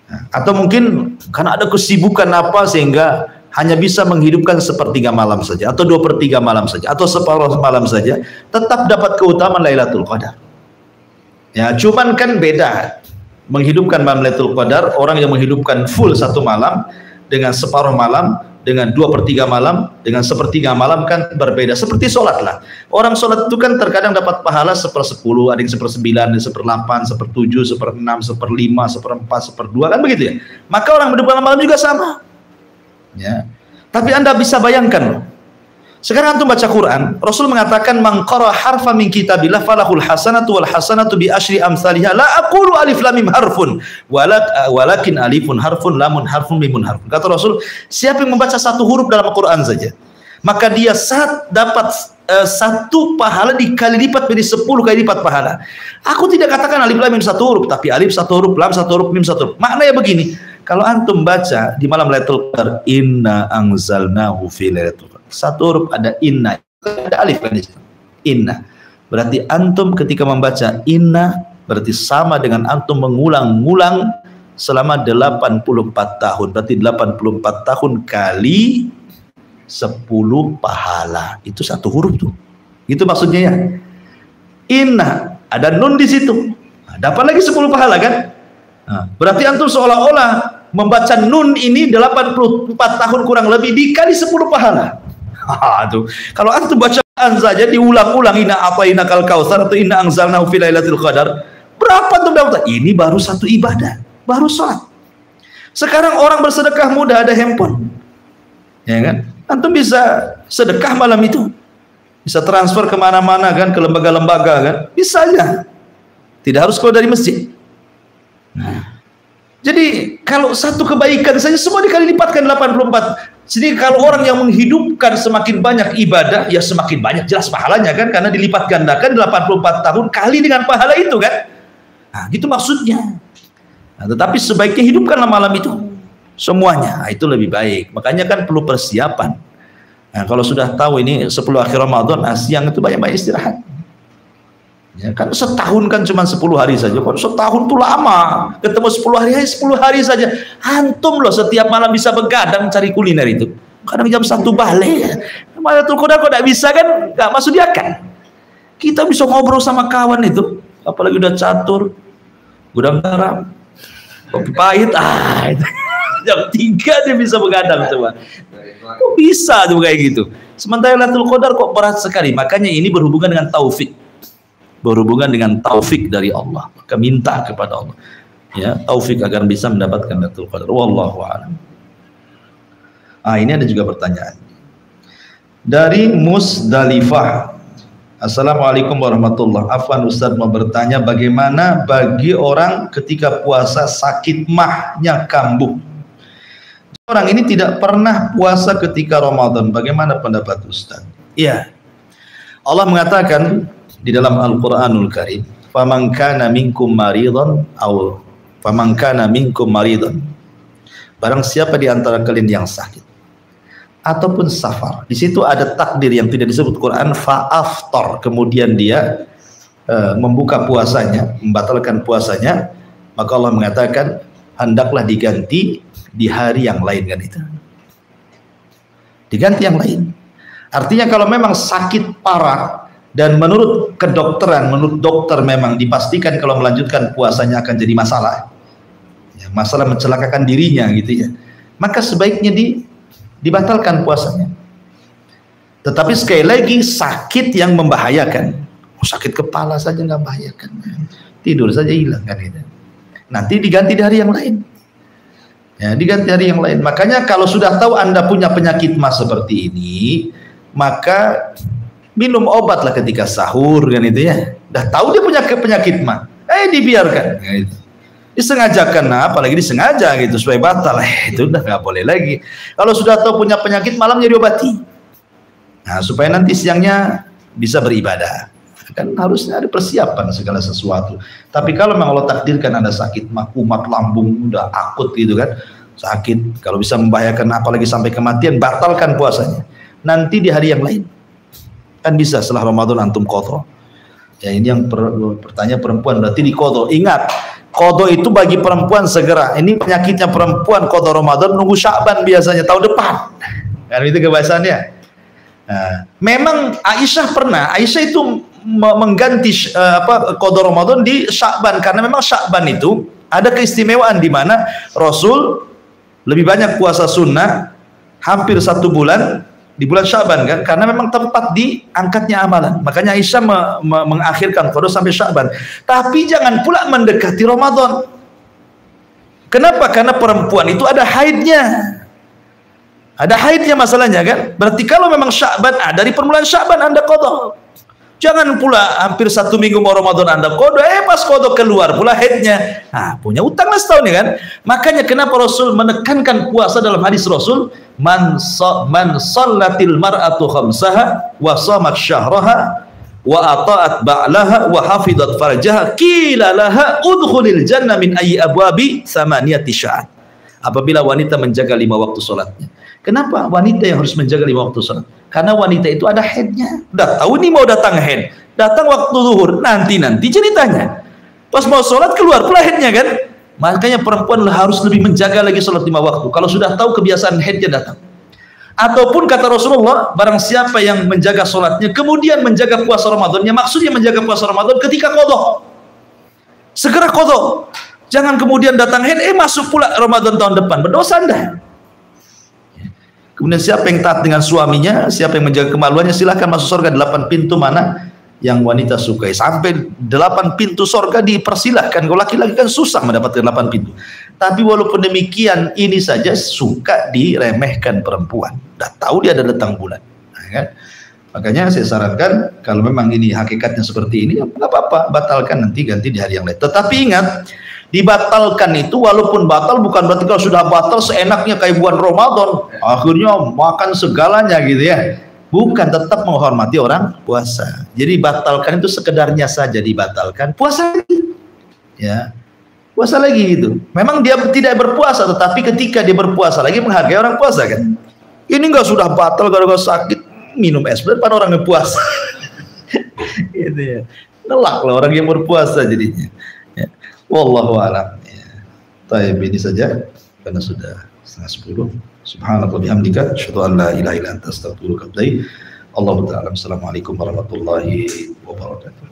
Nah, atau mungkin karena ada kesibukan apa sehingga hanya bisa menghidupkan sepertiga malam saja, atau 2/3 malam saja, atau separuh malam saja, tetap dapat keutamaan Lailatul Qadar. Ya, cuman kan beda menghidupkan malam Lailatul Qadar, orang yang menghidupkan full 1 malam dengan separuh malam, dengan 2/3 malam, dengan 1/3 malam kan berbeda. Seperti sholat lah. Orang sholat itu kan terkadang dapat pahala 1/10, ada yang 1/9, 1/8, 1/7, 1/6, 1/5, 1/4, 1/2 kan begitu ya. Maka orang menghidupkan malam juga sama. Ya. Tapi Anda bisa bayangkan loh. Sekarang antum baca Quran, Rasul mengatakan man qara harfa min kitabillah falahul hasanatu wal hasanatu bi asyri amsalihha. La aqulu alif lam mim harfun walakin alifun harfun lamun harfun mimun harfun. Kata Rasul, siapa yang membaca 1 huruf dalam Al-Quran saja, maka dia dapat 1 pahala dikali lipat menjadi 10 kali lipat pahala. Aku tidak katakan alif lam mim 1 huruf, tapi alif 1 huruf, lam 1 huruf, mim 1 huruf. Maknanya begini, kalau antum baca di malam Lailatul Qadar, inna anzalnahu fi lailatul qadar, 1 huruf ada inna, ada alif kan di situ. Inna. Berarti antum ketika membaca inna berarti sama dengan antum mengulang-ulang selama 84 tahun. Berarti 84 tahun kali 10 pahala. Itu 1 huruf tuh. Itu maksudnya ya. Inna, ada nun di situ. Nah, dapat lagi 10 pahala kan? Nah, berarti antum seolah-olah membaca nun ini 84 tahun kurang lebih dikali 10 pahala. Tuh. Kalau antum bacaan saja diulang-ulang, inna atainakal kautsar atau inna anzalnahu fi lailatul qadar, berapa tuh dapat? Ini baru 1 ibadah, baru sholat. Sekarang orang bersedekah mudah, ada handphone, ya kan? Antum bisa sedekah malam itu, bisa transfer kemana-mana kan, ke lembaga-lembaga kan, bisa aja, tidak harus keluar dari masjid. Nah, jadi kalau 1 kebaikan saja semua dikali lipatkan 84. Jadi kalau orang yang menghidupkan semakin banyak ibadah, ya semakin banyak jelas pahalanya kan, karena dilipat gandakan 84 tahun kali dengan pahala itu kan. Nah, gitu maksudnya. Nah, tetapi sebaiknya hidupkanlah malam itu semuanya. Nah, itu lebih baik. Makanya kan perlu persiapan. Nah, kalau sudah tahu ini 10 akhir Ramadan, siang itu banyak-banyak istirahat. Ya, kan setahun kan cuma 10 hari saja. Kalau setahun tuh lama, ketemu 10 hari saja. Antum loh setiap malam bisa begadang cari kuliner itu. Kadang jam 1 balik. Lailatul Qadar kok tidak bisa kan? Nggak masuk dia kan? Kita bisa ngobrol sama kawan itu, apalagi udah catur, gudang garam, kopi pahit, itu. Jam 3 dia bisa begadang coba. Kok bisa tuh kayak gitu? Sementara Lailatul Qadar kok berat sekali. Makanya ini berhubungan dengan taufik. Berhubungan dengan taufik dari Allah, maka minta kepada Allah ya taufik agar bisa mendapatkan Lailatul Qadar. Wallahu a'lam. Ini ada juga pertanyaan dari Musdalifah. Assalamualaikum warahmatullahi wabarakatuh. Afwan Ustaz mau bertanya, bagaimana bagi orang ketika puasa sakit mahnya kambuh? Orang ini tidak pernah puasa ketika Ramadan. Bagaimana pendapat Ustaz? Iya. Allah mengatakan di dalam Al-Qur'anul Karim, "Faman kana minkum maridhan aw faman kana minkum maridhan." Barang siapa di antara kalian yang sakit ataupun safar. Di situ ada takdir yang tidak disebut Quran, fa'aftar. Kemudian dia membuka puasanya, membatalkan puasanya, maka Allah mengatakan hendaklah diganti di hari yang lain, kan itu. Diganti yang lain. Artinya kalau memang sakit parah dan menurut kedokteran, menurut dokter memang dipastikan kalau melanjutkan puasanya akan jadi masalah. Ya, masalah mencelakakan dirinya gitu ya. Maka sebaiknya dibatalkan puasanya. Tetapi sekali lagi sakit yang membahayakan. Sakit kepala saja nggak membahayakan. Tidur saja hilang kan itu. Nanti diganti di hari yang lain. Ya, diganti hari yang lain. Makanya kalau sudah tahu Anda punya penyakit mah seperti ini, maka minum obatlah ketika sahur kan itu ya. Udah tahu dia punya penyakit mah, dibiarkan. Ya, itu. Disengajakan, nah, apalagi disengaja gitu supaya batal, itu udah nggak boleh lagi. Kalau sudah tahu punya penyakit malamnya diobati. Nah, supaya nanti siangnya bisa beribadah. Kan harusnya ada persiapan segala sesuatu. Tapi kalau memang Allah takdirkan Anda sakit mah, umat lambung udah akut gitu kan, sakit, kalau bisa membahayakan apalagi sampai kematian, batalkan puasanya. Nanti di hari yang lain kan bisa setelah Ramadan antum qadha. Ya, ini yang pertanyaan perempuan berarti di qadha. Ingat, qadha itu bagi perempuan segera. Ini penyakitnya perempuan, qadha Ramadan nunggu Sya'ban biasanya tahun depan. Kan itu kebiasaannya. Nah, memang Aisyah itu mengganti qadha Ramadan di Sya'ban karena memang Sya'ban itu ada keistimewaan di mana Rasul lebih banyak puasa sunnah hampir 1 bulan di bulan Sya'ban kan, karena memang tempat diangkatnya amalan. Makanya Aisyah mengakhirkan qadha sampai Sya'ban. Tapi jangan pula mendekati Ramadan. Kenapa? Karena perempuan itu ada haidnya. Ada haidnya masalahnya kan. Berarti kalau memang Sya'ban, dari permulaan Sya'ban Anda qadha. Jangan pula hampir 1 minggu mau Ramadan Anda qadha, pas qadha keluar pula haidnya. Nah, punya utang lah setahun ya kan. Makanya kenapa Rasul menekankan puasa dalam hadis Rasul, man sallatil mar'atu khamsaha wa shamat syahraha wa ata'at ba'laha wa hafizat farjaha qila laha udkhulil jannah min ayyi abwabi samaniyati sya'at. Apabila wanita menjaga 5 waktu salatnya. Kenapa wanita yang harus menjaga 5 waktu salat? Karena wanita itu ada haidnya. Udah tahu nih mau datang haid, datang waktu zuhur, nanti ceritanya. Pas mau sholat keluar pula haidnya kan. Makanya perempuan harus lebih menjaga lagi sholat 5 waktu. Kalau sudah tahu kebiasaan haidnya datang. Ataupun kata Rasulullah, barang siapa yang menjaga sholatnya, kemudian menjaga puasa Ramadannya, maksudnya menjaga puasa Ramadan ketika qadha. Segera qadha. Jangan kemudian datang haid, masuk pula Ramadan tahun depan, berdosa Anda. Kemudian siapa yang taat dengan suaminya, siapa yang menjaga kemaluannya, silahkan masuk surga 8 pintu mana yang wanita sukai. Sampai 8 pintu surga dipersilahkan. Kalau laki-laki kan susah mendapatkan 8 pintu. Tapi walaupun demikian, ini saja suka diremehkan perempuan. Udah tahu dia ada datang bulan. Nah, kan? Makanya saya sarankan, kalau memang ini hakikatnya seperti ini, ya nggak apa-apa, batalkan, nanti ganti di hari yang lain. Tetapi ingat, dibatalkan itu walaupun batal bukan berarti kalau sudah batal seenaknya kayak bulan Ramadan akhirnya makan segalanya gitu ya. Bukan, tetap menghormati orang puasa. Jadi batalkan itu sekedarnya saja dibatalkan, puasa lagi ya, puasa lagi gitu. Memang dia tidak berpuasa, tetapi ketika dia berpuasa lagi menghargai orang puasa kan. Ini enggak sudah batal gara-gara sakit minum es depan orang yang puasa. Gitu ya, nelak lah orang yang berpuasa jadinya. Wallahu a'lam. Ya. Baik, ini saja karena sudah 9:30. Subhanallah bihamdika asyhadu an la ilaha illa anta astaghfiruka wa atubu ilaik. Allahu ta'ala. Assalamualaikum warahmatullahi wabarakatuh.